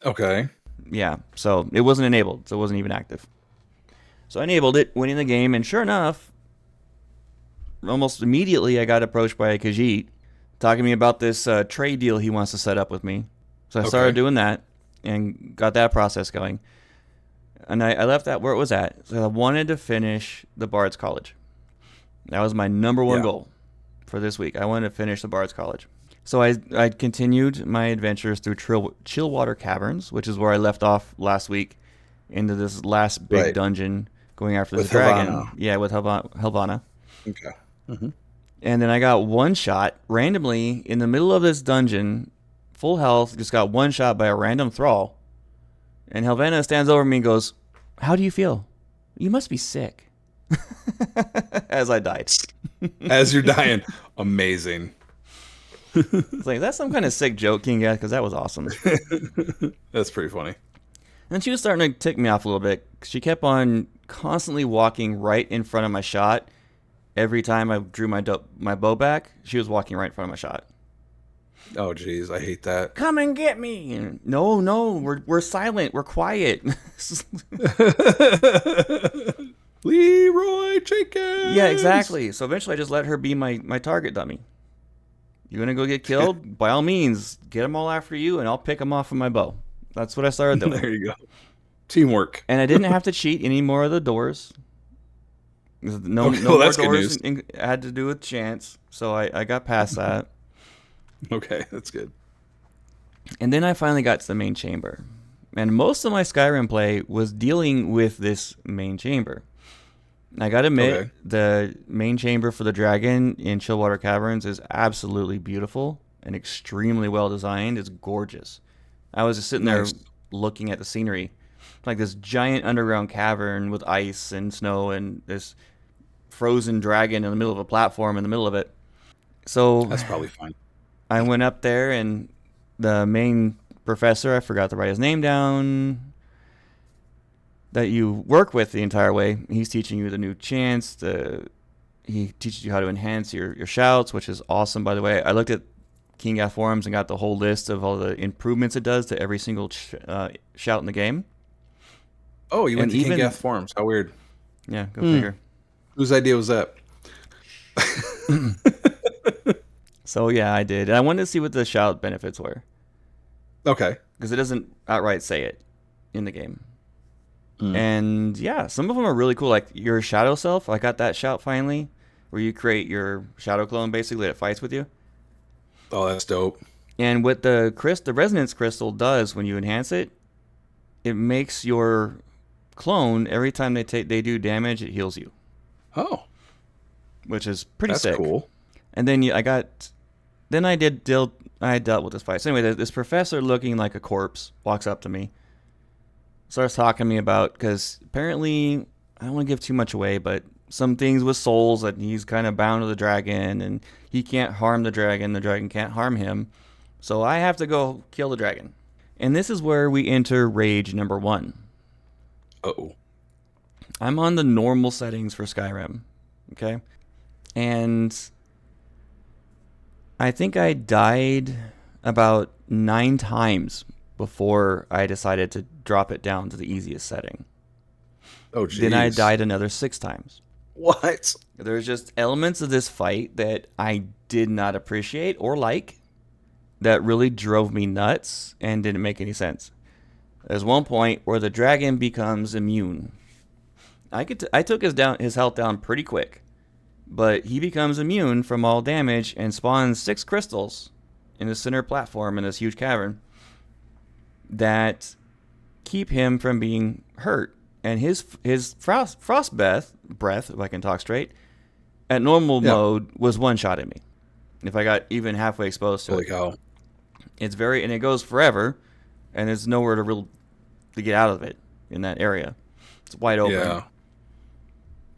Okay. Yeah, so it wasn't enabled, so it wasn't even active. So I enabled it, went in the game, and sure enough, almost immediately I got approached by a Khajiit talking to me about this trade deal he wants to set up with me. So I started Okay. doing that and got that process going. And I left that where it was at. So I wanted to finish the Bard's College. That was my number one Yeah. goal for this week. I wanted to finish the Bard's College. So I continued my adventures through Chillwater Caverns, which is where I left off last week, into this last big Right. dungeon going after this With dragon. Havana. Yeah, with Helvana. Okay. Hmm. And then I got one shot randomly in the middle of this dungeon, full health, just got one shot by a random thrall. And Helvana stands over me and goes, "How do you feel? You must be sick." As I died. As you're dying. Amazing. It's like, that's some kind of sick joke, King Gas, because that was awesome. That's pretty funny. And she was starting to tick me off a little bit. She kept on constantly walking right in front of my shot. Every time I drew my bow back, she was walking right in front of my shot. Oh, geez. I hate that. Come and get me. And, no, we're silent. We're quiet. Leroy Jenkins. Yeah, exactly. So eventually I just let her be my target dummy. You want to go get killed? By all means, get them all after you, and I'll pick them off with my bow. That's what I started doing. There you go. Teamwork. And I didn't have to cheat any more of the doors. No, Okay, no well, more that's good doors news. had to do with chance. So I got past that. Okay, that's good. And then I finally got to the main chamber. And most of my Skyrim play was dealing with this main chamber. I gotta admit, Okay. the main chamber for the dragon in Chillwater Caverns is absolutely beautiful and extremely well designed. It's gorgeous. I was just sitting Nice. there looking at the scenery. Like this giant underground cavern with ice and snow and this frozen dragon in the middle of a platform in the middle of it. So That's probably fine. I went up there, and the main professor, I forgot to write his name down, that you work with the entire way, he's teaching you the new chants. He teaches you how to enhance your shouts, which is awesome, by the way. I looked at King Gath forums and got the whole list of all the improvements it does to every single shout in the game. Oh, you went And to King even Gath Forums. How weird. yeah, go figure. Whose idea was that? So yeah, I did. And I wanted to see what the shout benefits were, Okay. because it doesn't outright say it in the game. Mm. And yeah, some of them are really cool. Like your shadow self, I got that shout finally, where you create your shadow clone basically that fights with you. Oh, that's dope. And what the resonance crystal does when you enhance it, it makes your clone, every time they do damage, it heals you, Oh, which is pretty that's sick. cool. And then I dealt with this fight. So anyway, this professor looking like a corpse walks up to me, starts talking to me about, because apparently, I don't want to give too much away, but some things with souls, that he's kind of bound to the dragon, and he can't harm the dragon can't harm him, so I have to go kill the dragon. And this is where we enter rage number 1. Uh-oh. I'm on the normal settings for Skyrim, okay? And I think I died about 9 times before I decided to drop it down to the easiest setting. Oh, geez. Then I died another 6 times. What? There's just elements of this fight that I did not appreciate or like, that really drove me nuts and didn't make any sense. There's one point where the dragon becomes immune. I took his health down pretty quick, but he becomes immune from all damage and spawns 6 crystals in the center platform in this huge cavern that keep him from being hurt. And his frost breath, if I can talk straight, at normal mode was one shot at me. If I got even halfway exposed to Holy it, cow. and it goes forever, and there's nowhere to get out of it in that area. It's wide open. Yeah.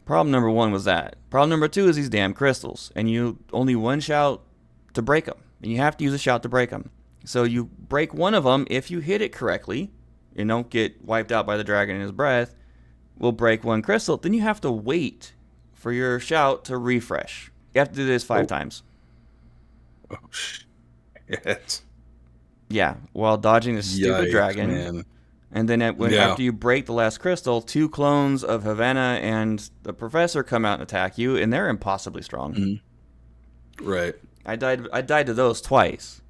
Problem number 1 was that. Problem number 2 is these damn crystals, and you only one shout to break them, and you have to use a shout to break them. So you break one of them if you hit it correctly, and don't get wiped out by the dragon in his breath. Will break 1 crystal. Then you have to wait for your shout to refresh. You have to do this 5 times. Oh, Yes. Yeah, while dodging this stupid Yikes, dragon. man. And then Yeah. after you break the last crystal, two clones of Havana and the professor come out and attack you, and they're impossibly strong. Mhm. Right. I died to those twice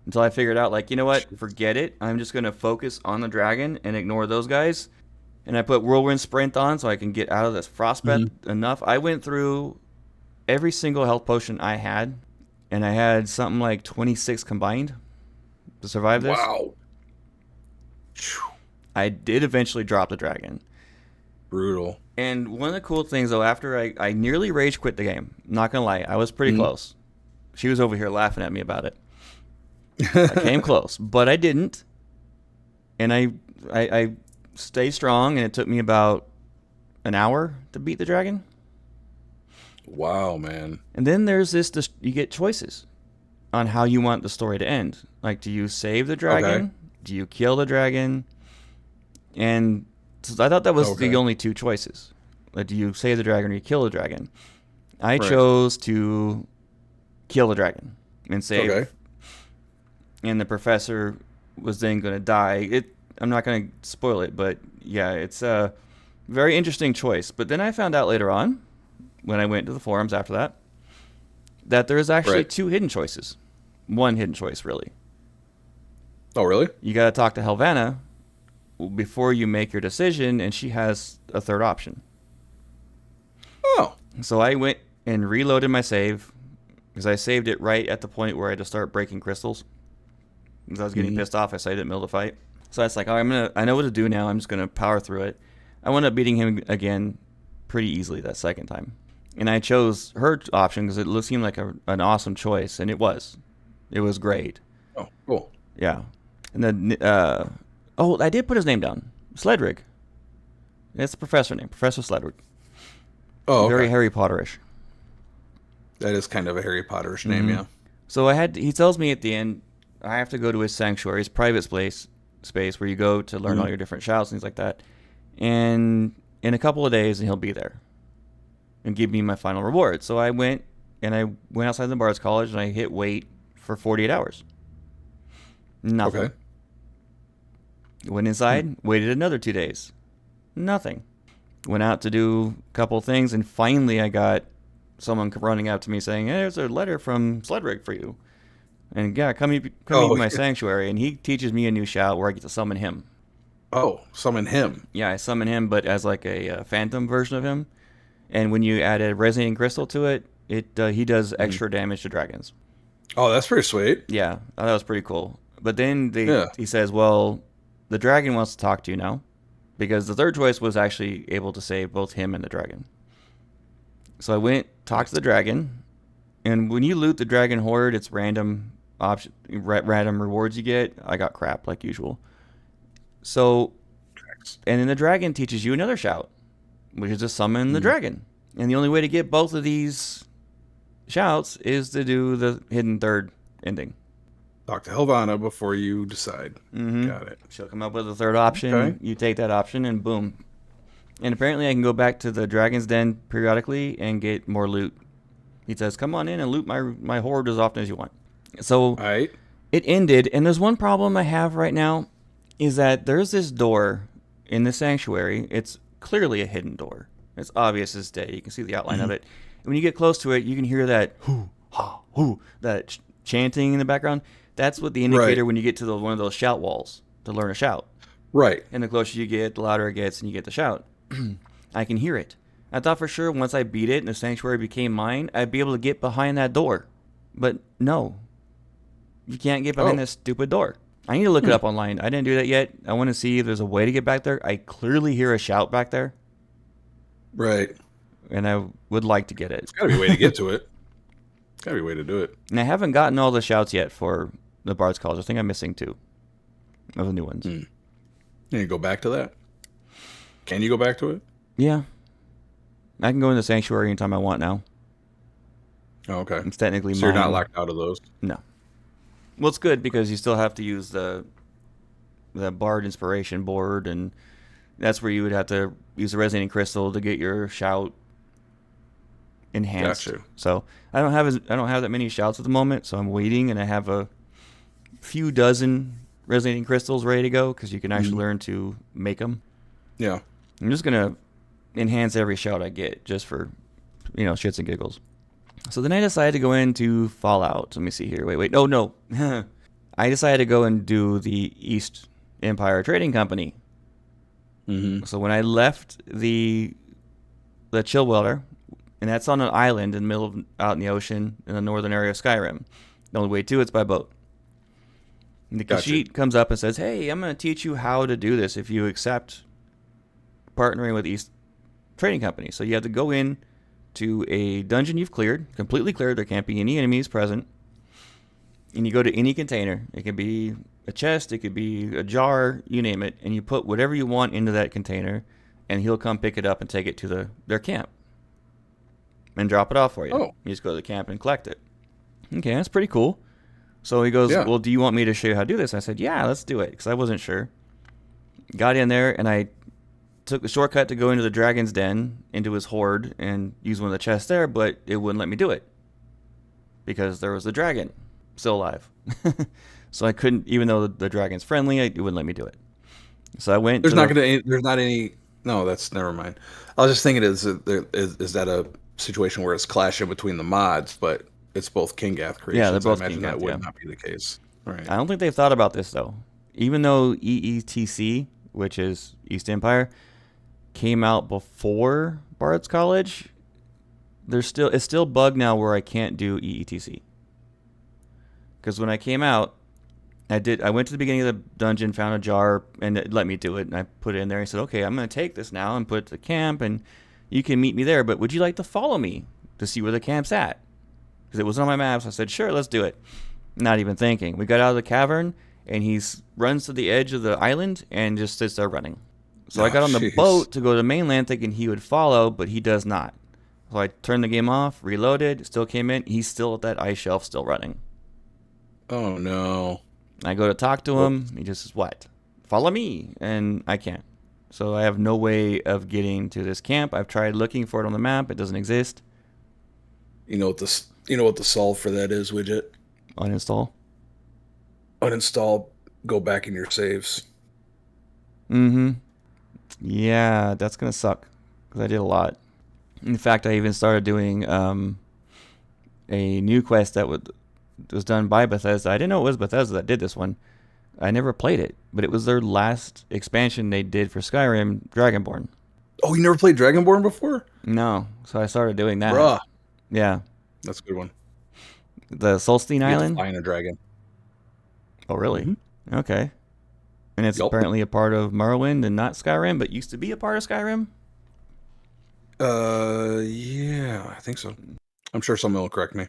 until I figured out, like, you know what? Forget it. I'm just gonna focus on the dragon and ignore those guys. And I put whirlwind sprint on so I can get out of this frostbite Mhm. enough. I went through every single health potion I had, and I had something like 26 combined to survive this. Wow. Phew. I did eventually drop the dragon. Brutal. And one of the cool things, though, after I nearly rage quit the game, not gonna lie, I was pretty Mhm. close. She was over here laughing at me about it. I came close, but I didn't. And I stayed strong, and it took me about an hour to beat the dragon. Wow, man. And then there's this you get choices on how you want the story to end. Like, do you save the Okay. dragon? Do you kill the dragon? And so I thought that was the Okay. only two choices. Like, do you save the dragon or you kill the dragon? I Right. chose to kill the dragon and Okay. save. And the professor was then going to die. I'm not going to spoil it, but yeah, it's a very interesting choice. But then I found out later on, when I went to the forums after that there is actually Right. two hidden choices. One hidden choice, really. Oh, really? You got to talk to Helvanna before you make your decision, and she has a third option. Oh. So I went and reloaded my save because I saved it right at the point where I had to start breaking crystals. Because I was getting Mhm. pissed off, I saved it in the middle of the fight. So that's like, I know what to do now. I'm just gonna power through it. I wound up beating him again pretty easily that second time, and I chose her option because it seemed like an awesome choice, and it was. It was great. Oh, cool. Yeah, and then I did put his name down, Sledrig. It's the professor name, Professor Sledrig. Oh, Very okay. Harry Potterish. That is kind of a Harry Potterish name, Mm-hmm. yeah. So he tells me at the end, I have to go to his sanctuary, his private space where you go to learn all Mhm. your different shouts and things like that. And in a couple of days, and he'll be there and give me my final reward. So I went outside the Bard's College and I hit wait for 48 hours. Nothing. Okay. Went Hmm. inside, waited another 2 days. Nothing. Went out to do a couple of things, and finally I got someone running up to me saying, "Hey, there's a letter from Sledrig for you. And yeah, come meet Oh, my sanctuary." And he teaches me a new shout where I get to summon him. oh, summon him. Yeah, I summon him, but as like a phantom version of him. And when you add a resonating crystal to it, he does Mhm. extra damage to dragons. Oh, that's pretty sweet. Yeah, I thought that was pretty cool. But then Yeah. he says, "Well, the dragon wants to talk to you now," because the third choice was actually able to save both him and the dragon. So I went talked to the dragon, and when you loot the dragon horde, it's random rewards you get. I got crap like usual. So, and then the dragon teaches you another shout, which is to summon the Mhm. dragon. And the only way to get both of these shouts is to do the hidden third ending. Talk to Helvana before you decide. Mm-hmm. Got it. She'll come up with a third option. Okay. You take that option, and boom. And apparently, I can go back to the dragon's den periodically and get more loot. He says, "Come on in and loot my horde as often as you want." So All right. it ended, and there's one problem I have right now, is that there's this door in the sanctuary. It's clearly a hidden door. It's obvious as day. You can see the outline of Mhm. it. And when you get close to it, you can hear that hoo ha hoo, that chanting in the background. That's what the Right. indicator when you get to one of those shout walls to learn a shout. Right. And the closer you get, the louder it gets, and you get the shout. I can hear it. I thought for sure once I beat it and the sanctuary became mine, I'd be able to get behind that door. But no, you can't get behind Oh. this stupid door. I need to look it Hmm. up online. I didn't do that yet. I want to see if there's a way to get back there. I clearly hear a shout back there, Right. and I would like to get it. It's got to be a way to get to it. It's got to be a way to do it. And I haven't gotten all the shouts yet for the Bard's College. I think I'm missing 2 of the new ones. Hmm. Can you go back to that? Can you go back to it? Yeah. I can go in the sanctuary anytime I want now. Oh, okay. It's technically So you're not mine. locked out of those. No. Well, it's good because you still have to use the Bard Inspiration board, and that's where you would have to use the Resonating Crystal to get your shout. enhanced. Gotcha. So I don't have that many shouts at the moment, so I'm waiting, and I have a few dozen resonating crystals ready to go because you can actually learn to make them. Yeah. I'm just gonna enhance every shout I get just for shits and giggles. So then I decided to go into Fallout. Let me see here. Wait. No. I decided to go and do the East Empire Trading Company. Mm-hmm. So when I left the Chillweller, and that's on an island in the middle of out in the ocean in the northern area of Skyrim. The only way to it's by boat. And the Khajiit comes up and says, "Hey, I'm going to teach you how to do this if you accept partnering with East Trading Company." So you have to go in to a dungeon you've cleared, completely cleared. There can't be any enemies present. And you go to any container. It can be a chest, it could be a jar, you name it, and you put whatever you want into that container, and he'll come pick it up and take it to their camp and drop it off for you. Oh. You just go to the camp and collect it. Okay, that's pretty cool. So he goes, "Well, do you want me to show you how to do this?" I said, "Yeah, let's do it," because I wasn't sure. Got in there, and I took the shortcut to go into the dragon's den, into his hoard, and use one of the chests there, but it wouldn't let me do it because there was the dragon still alive. So I couldn't, even though the dragon's friendly, it wouldn't let me do it. So I went. There's not any. No, that's never mind. I was just thinking, is that a situation where it's clashing between the mods, but it's both Kingath creations? Yeah, they're both I imagine Kingath, that would not be the case. Right. I don't think they've thought about this though. Even though EETC, which is East Empire, came out before Bard's College, it's still bugged now where I can't do EETC. Because when I came out, I went to the beginning of the dungeon, found a jar, and it let me do it, and I put it in there. He said, "Okay, I'm going to take this now and put it to the camp, and you can meet me there, but would you like to follow me to see where the camp's at?" Because it was on my maps. I said, "Sure, let's do it." Not even thinking. We got out of the cavern, and he runs to the edge of the island and just sits there running. So I got on the boat to go to the mainland thinking he would follow, but he does not. So I turned the game off, reloaded, still came in. He's still at that ice shelf, still running. Oh, no. I go to talk to him. He just says, "What? Follow me." And I can't. So I have no way of getting to this camp. I've tried looking for it on the map. It doesn't exist. You know what the solve for that is, Widget? Uninstall. Uninstall, go back in your saves. Mm-hmm. Yeah, that's going to suck. Because I did a lot. In fact, I even started doing a new quest that was done by Bethesda. I didn't know it was Bethesda that did this one. I never played it, but it was their last expansion they did for Skyrim, Dragonborn. Oh, you never played Dragonborn before? No, so I started doing that. Bruh. Yeah. That's a good one. The Solstein Island? Flying a dragon. Oh, really? Mm-hmm. Okay. And it's apparently a part of Morrowind and not Skyrim, but used to be a part of Skyrim? Yeah, I think so. I'm sure someone will correct me.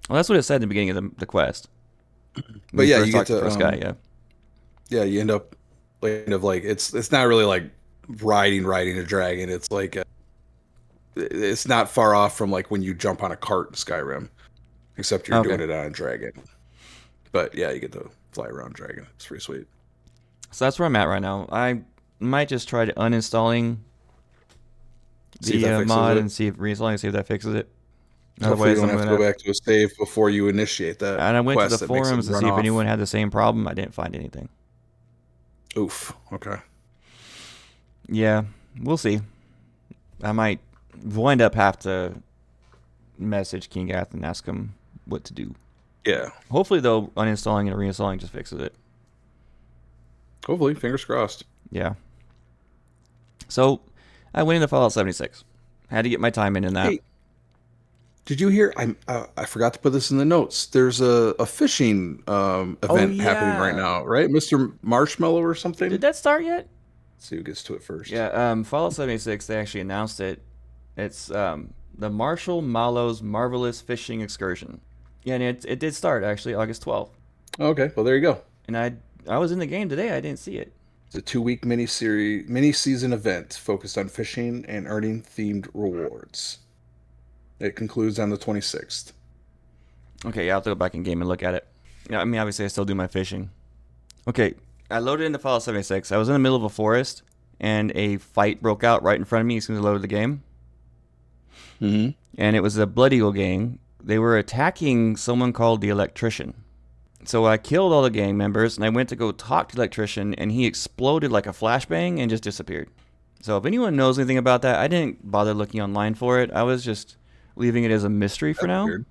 Well, that's what it said in the beginning of the quest. But yeah, you get to the first guy, yeah. Yeah, you end up like it's not really like riding a dragon. It's like it's not far off from like when you jump on a cart in Skyrim, except you're doing it on a dragon. But yeah, you get to fly around dragon. It's pretty sweet. So that's where I'm at right now. I might just try to uninstalling the mod and see if that fixes it. Hopefully you don't have to go back to a save before you initiate that. And I went to the forums to see if anyone had the same problem. I didn't find anything. Oof. Okay. Yeah, we'll see. I might wind up have to message Kingath and ask him what to do. Yeah. Hopefully, though, uninstalling and reinstalling just fixes it. Hopefully, fingers crossed. Yeah. So, I went into Fallout 76. Had to get my time in that. Hey, did you hear? I forgot to put this in the notes. There's a fishing event happening right now, right? Mr. Marshmallow or something? Did that start yet? Let's see who gets to it first. Yeah, Fallout 76, they actually announced it. It's the Marshall Mallow's Marvelous Fishing Excursion. Yeah, and it did start, actually, August 12th. Okay, well, there you go. And I was in the game today. I didn't see it. It's a 2-week mini-season event focused on fishing and earning themed rewards. It concludes on the 26th. Okay, yeah, I'll have to go back in game and look at it. Yeah, I mean, obviously, I still do my fishing. Okay, I loaded into Fallout 76. I was in the middle of a forest, and a fight broke out right in front of me as soon as I loaded the game. Mm-hmm. and it was a Blood Eagle gang. They were attacking someone called the Electrician. So I killed all the gang members, and I went to go talk to the Electrician, and he exploded like a flashbang and just disappeared. So if anyone knows anything about that, I didn't bother looking online for it. I was just leaving it as a mystery for now. Weird.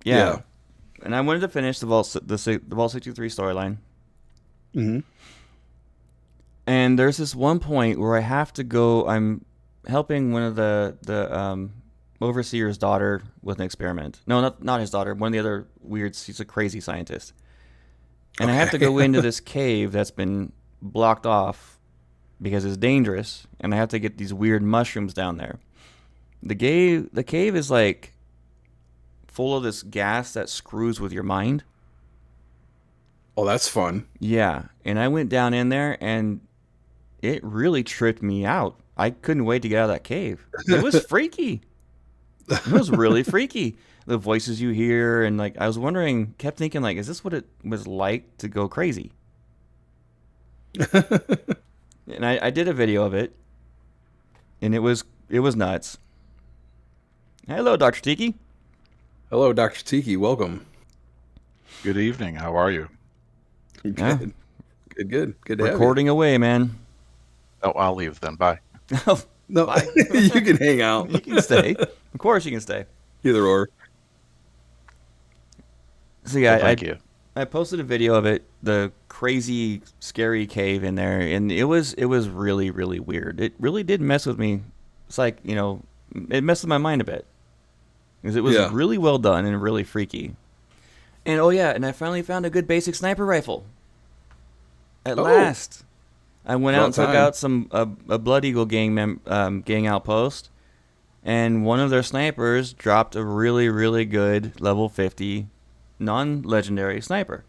Yeah. And I wanted to finish the Vault 63 storyline. Mm-hmm. And there's this one point where I have to go. I'm helping one of the overseer's daughter with an experiment. No, not his daughter. One of the other weirds. He's a crazy scientist. And I have to go into this cave that's been blocked off because it's dangerous, and I have to get these weird mushrooms down there. The cave is like full of this gas that screws with your mind. Oh, that's fun. Yeah, and I went down in there, and it really tripped me out. I couldn't wait to get out of that cave. It was freaky. It was really freaky. The voices you hear, and like I was wondering, kept thinking like, is this what it was like to go crazy? And I did a video of it, and it was nuts. Hello, Dr. Tiki. Hello, Dr. Tiki. Welcome. Good evening. How are you? Good. Yeah. Good to have Recording away, man. Oh, I'll leave then. Bye. you. No, you can hang out. You can stay. Of course you can stay. Either or. So yeah, Well, thank you. I posted a video of it, the crazy, scary cave in there, and it was really, really weird. It really did mess with me. It's like, it messed with my mind a bit. Because it was really well done and really freaky. And oh yeah, and I finally found a good basic sniper rifle. At last. I went out and took out a Blood Eagle gang outpost, and one of their snipers dropped a really, really good level 50 non-legendary sniper.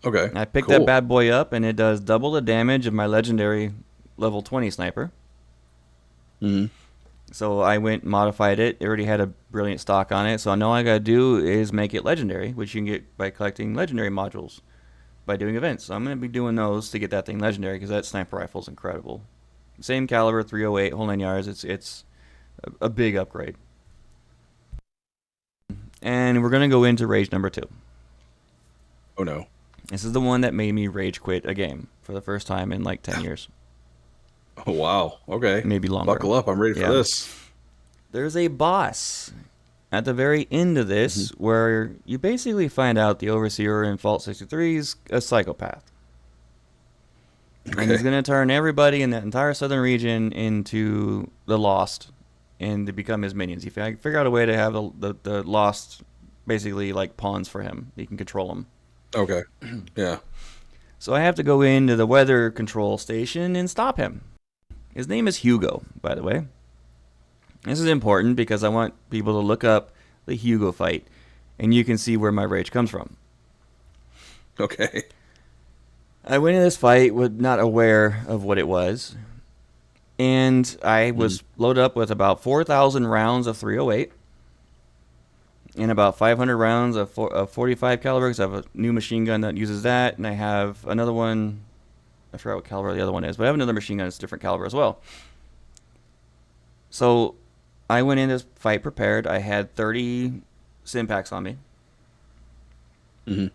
Okay. I picked that bad boy up, and it does double the damage of my legendary level 20 sniper. Mm-hmm. So I went and modified it. It already had a brilliant stock on it, so all I gotta do is make it legendary, which you can get by collecting legendary modules by doing events. So I'm gonna be doing those to get that thing legendary, because that sniper rifle is incredible. Same caliber, 308, whole 9 yards. It's a big upgrade. And we're gonna go into rage number 2. Oh no. This is the one that made me rage quit a game for the first time in like 10 years. Oh wow. Okay. Maybe longer. Buckle up. I'm ready for this. There's a boss at the very end of this where you basically find out the Overseer in Vault 63 is a psychopath. Okay. And he's going to turn everybody in that entire southern region into the Lost and to become his minions. He figure out a way to have the Lost basically like pawns for him. He can control them. Okay. Yeah. So I have to go into the weather control station and stop him. His name is Hugo, by the way. This is important because I want people to look up the Hugo fight, and you can see where my rage comes from. Okay. I went in this fight with not aware of what it was, and I was loaded up with about 4,000 rounds of 308 and about 500 rounds of 45 caliber, because I have a new machine gun that uses that, and I have another one. I forgot what caliber the other one is, but I have another machine gun that's different caliber as well. So I went in this fight prepared. I had 30 Simpacks on me. Mm-hmm.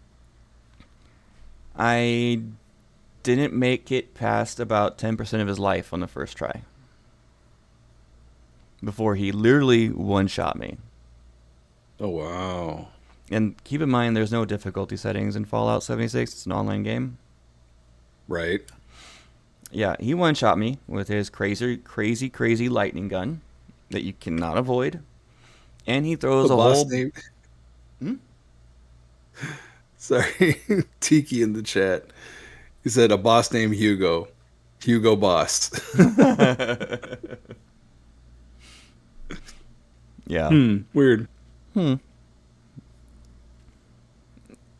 I didn't make it past about 10% of his life on the first try before he literally one-shot me. Oh wow. And keep in mind, there's no difficulty settings in Fallout 76. It's an online game. Right. Yeah, he one-shot me with his crazy lightning gun that you cannot avoid. And he throws a whole... Name... Sorry, Tiki in the chat. He said a boss named Hugo. Hugo Boss. Yeah. Weird.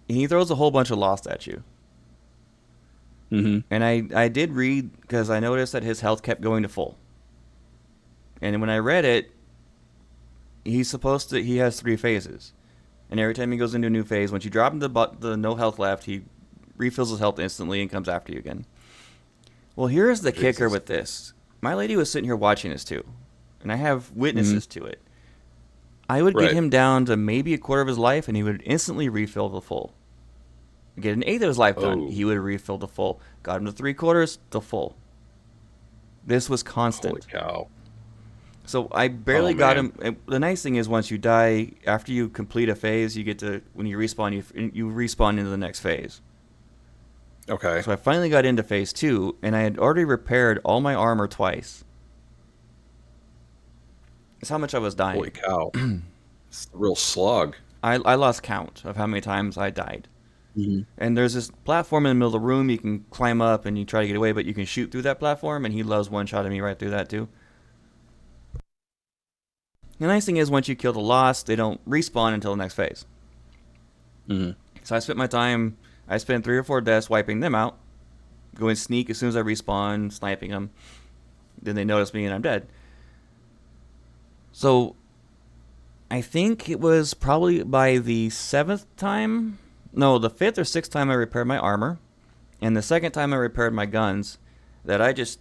He throws a whole bunch of Lost at you. Mm-hmm. And I did read, because I noticed that his health kept going to full. And when I read it, he has 3 phases. And every time he goes into a new phase, once you drop him the no health left, he refills his health instantly and comes after you again. Well, here's the kicker with this. My lady was sitting here watching this too. and I have witnesses to it. I would get Right. him down to maybe a quarter of his life, and he would instantly refill the full. Get an eighth of his life done, Oh. he would refill the full. Got him to 3/4, the full. This was Holy constant. cow. So I barely Oh, got man. him. The nice thing is once you die, after you complete a phase, you get to, when you respawn, you respawn into the next phase. Okay. So I finally got into phase 2, and I had already repaired all my armor twice. That's how much I was dying. Holy cow. It's a real slog. I lost count of how many times I died. Mm-hmm. And there's this platform in the middle of the room you can climb up and you try to get away, but you can shoot through that platform, and he loves one-shotting me right through that too. The nice thing is once you kill the Lost, they don't respawn until the next phase. Mm-hmm. So I spent 3 or 4 deaths wiping them out, going sneak as soon as I respawn, sniping them. Then they notice me and I'm dead. So I think it was probably by the 5th or 6th time I repaired my armor, and the 2nd time I repaired my guns, that I just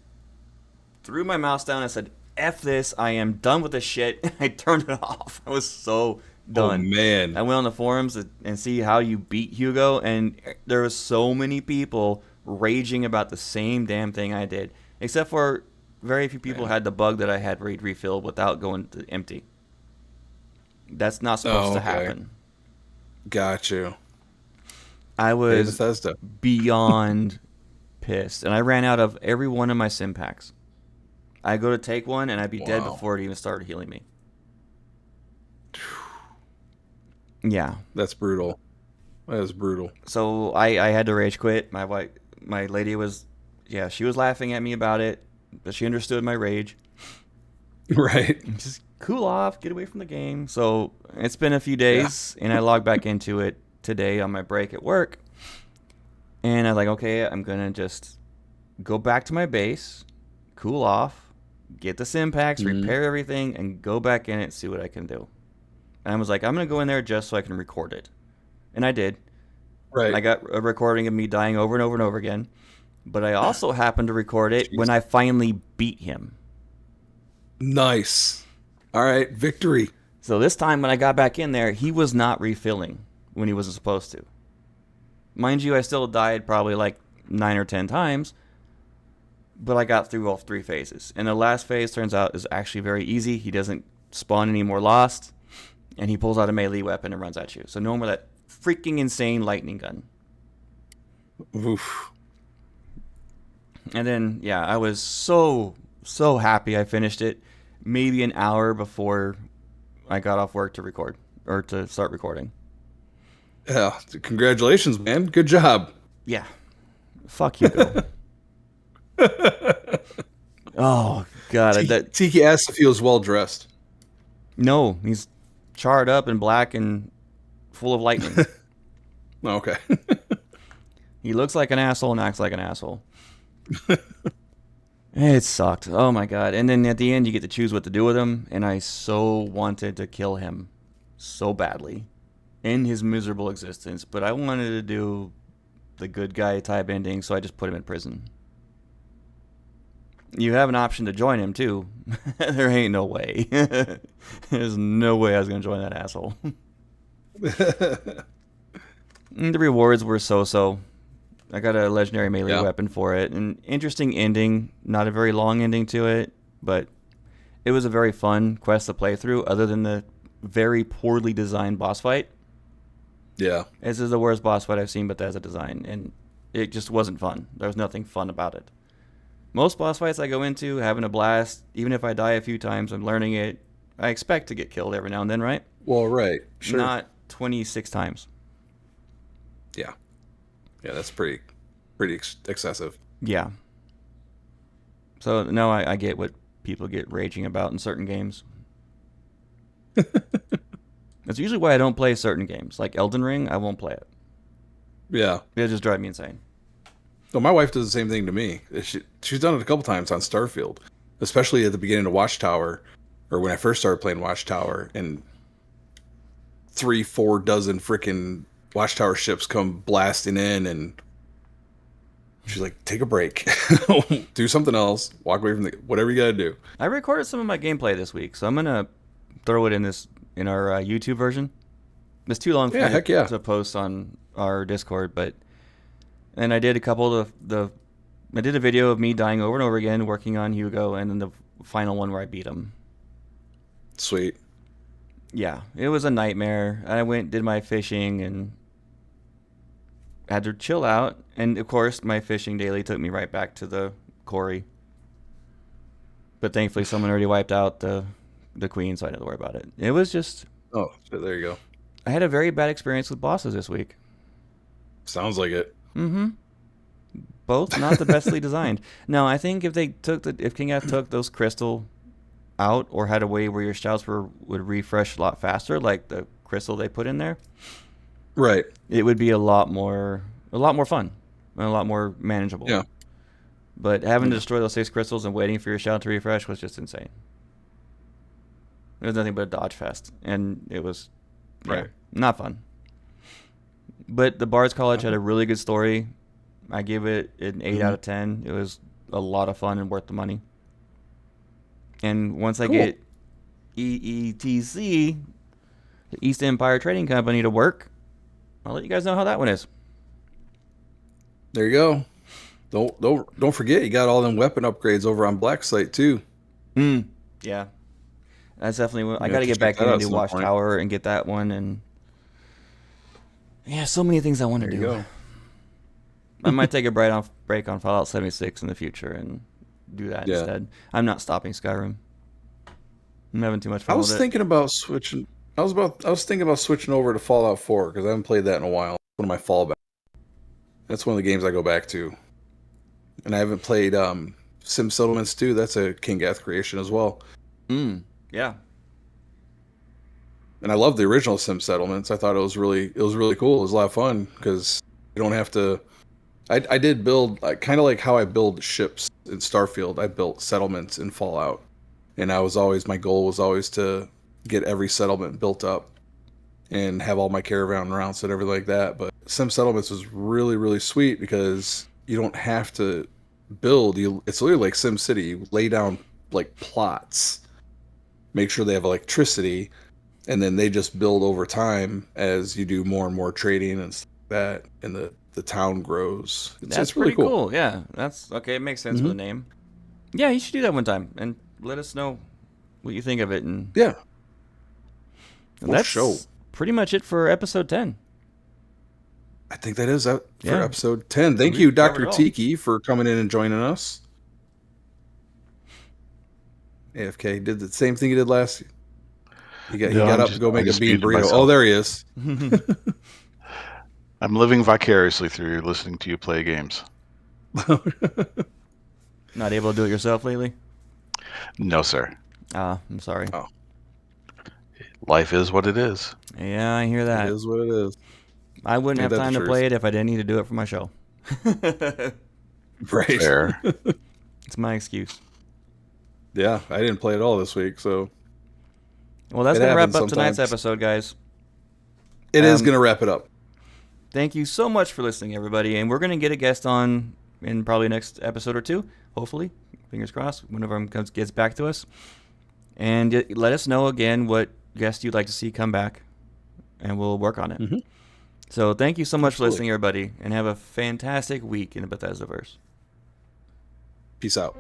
threw my mouse down and said, F this, I am done with this shit. I turned it off. I was so done. Oh, man. I went on the forums and see how you beat Hugo, and there was so many people raging about the same damn thing I did, except for very few people had the bug that I had where he'd refill without going to empty. That's not supposed to happen. Got you. I was Bethesda. beyond pissed, and I ran out of every one of my sim packs. I go to take one, and I'd be dead before it even started healing me. Yeah. That's brutal. That is brutal. So I had to rage quit. My lady was, she was laughing at me about it, but she understood my rage. Right. Just cool off, get away from the game. So it's been a few days, and I logged back into it today on my break at work. And I was like, okay, I'm going to just go back to my base, cool off, get the sim packs, repair everything, and go back in it and see what I can do. And I was like, I'm going to go in there just so I can record it. And I did. Right. I got a recording of me dying over and over and over again. But I also happened to record it when I finally beat him. Nice. All right. Victory. So this time when I got back in there, he was not refilling when he wasn't supposed to. Mind you, I still died probably like 9 or 10 times. But I got through all 3 phases. And the last phase turns out is actually very easy. He doesn't spawn any more Lost. And he pulls out a melee weapon and runs at you. So no more that freaking insane lightning gun. Oof. And then, I was so happy I finished it. Maybe an hour before I got off work to record. Or to start recording. Yeah. Congratulations, man. Good job. Yeah. Fuck Hugo. Oh, God. Tiki asks if he was well dressed. No, he's charred up and black and full of lightning. Okay. He looks like an asshole and acts like an asshole. It sucked. Oh my God. And then at the end you get to choose what to do with him, and I so wanted to kill him so badly in his miserable existence, but I wanted to do the good guy type ending, so I just put him in prison. You have an option to join him too. There ain't no way. There's no way I was going to join that asshole. The rewards were so-so. I got a legendary melee weapon for it. An interesting ending. Not a very long ending to it, but it was a very fun quest to play through, other than the very poorly designed boss fight. Yeah. This is the worst boss fight I've seen Bethesda design, and it just wasn't fun. There was nothing fun about it. Most boss fights I go into, having a blast. Even if I die a few times, I'm learning it. I expect to get killed every now and then, right? Well, right. Sure. Not 26 times. Yeah. Yeah, that's pretty excessive. Yeah. So, no, I get what people get raging about in certain games. That's usually why I don't play certain games. Like Elden Ring, I won't play it. Yeah. It'll just drive me insane. Well, my wife does the same thing to me. She's done it a couple times on Starfield, especially at the beginning of Watchtower, or when I first started playing Watchtower, and 3-4 dozen freaking Watchtower ships come blasting in, and She's like, take a break, do something else, walk away from whatever you gotta do. I recorded some of my gameplay this week, so I'm gonna throw it in our YouTube version. It's too long for me Heck yeah. to post on our Discord, but and I did a couple of I did a video of me dying over and over again working on Hugo, and then the final one where I beat him. Sweet. Yeah, it was a nightmare. I did my fishing and had to chill out, and of course my fishing daily took me right back to the quarry. But thankfully someone already wiped out the queen, so I didn't worry about it. It was just... Oh, so there you go. I had a very bad experience with bosses this week. Sounds like it. Mm-hmm. Both not the bestly designed. No, I think if King F took those crystal out, or had a way where your shouts would refresh a lot faster, like the crystal they put in there, right, it would be a lot more fun and a lot more manageable. Yeah. But having to destroy those 6 crystals and waiting for your shout to refresh was just insane. It was nothing but a dodge fest, and it was not fun. But the Bard's College had a really good story. I give it an 8 out of 10. It was a lot of fun and worth the money. And once I get EETC, the East Empire Trading Company, to work, I'll let you guys know how that one is. There you go. Don't forget, you got all them weapon upgrades over on Black Site too. Yeah. That's definitely... I got to get back into Watchtower and get that one, and... Yeah, so many things I want to do. Go. I might take a break on Fallout 76 in the future and do that instead. I'm not stopping Skyrim. I'm having too much fun with it. I was thinking about switching over to Fallout 4 because I haven't played that in a while. One of my fallbacks. That's one of the games I go back to. And I haven't played Sim Settlements 2. That's a King Gath creation as well. Yeah. And I love the original Sim Settlements. I thought it was really cool. It was a lot of fun because you don't have to... I did build, kind of like how I build ships in Starfield. I built settlements in Fallout. And my goal was always to get every settlement built up and have all my caravan routes and everything like that. But Sim Settlements was really, really sweet because you don't have to build. It's literally like Sim City. You lay down like plots, make sure they have electricity, and then they just build over time as you do more and more trading and stuff like that. And the town grows. That's really pretty cool. Yeah, that's okay. It makes sense for the name. Yeah, you should do that one time and let us know what you think of it. And that's pretty much it for episode 10. I think that is for episode 10. Thank you, Dr. Tiki, for coming in and joining us. AFK did the same thing he did last year. He got up to go make a bean burrito. Myself. Oh, there he is. I'm living vicariously through you, listening to you play games. Not able to do it yourself lately? No, sir. I'm sorry. Oh. Life is what it is. Yeah, I hear that. It is what it is. I wouldn't have time to play it if I didn't need to do it for my show. Right. Fair. It's my excuse. Yeah, I didn't play it all this week, so... Well, that's going to wrap up tonight's episode, guys. It is going to wrap it up. Thank you so much for listening, everybody. And we're going to get a guest on in probably next episode or two, hopefully. Fingers crossed, whenever him gets back to us. And let us know again what guest you'd like to see come back, and we'll work on it. So thank you so much for listening, everybody, and have a fantastic week in the Bethesdaverse. Peace out.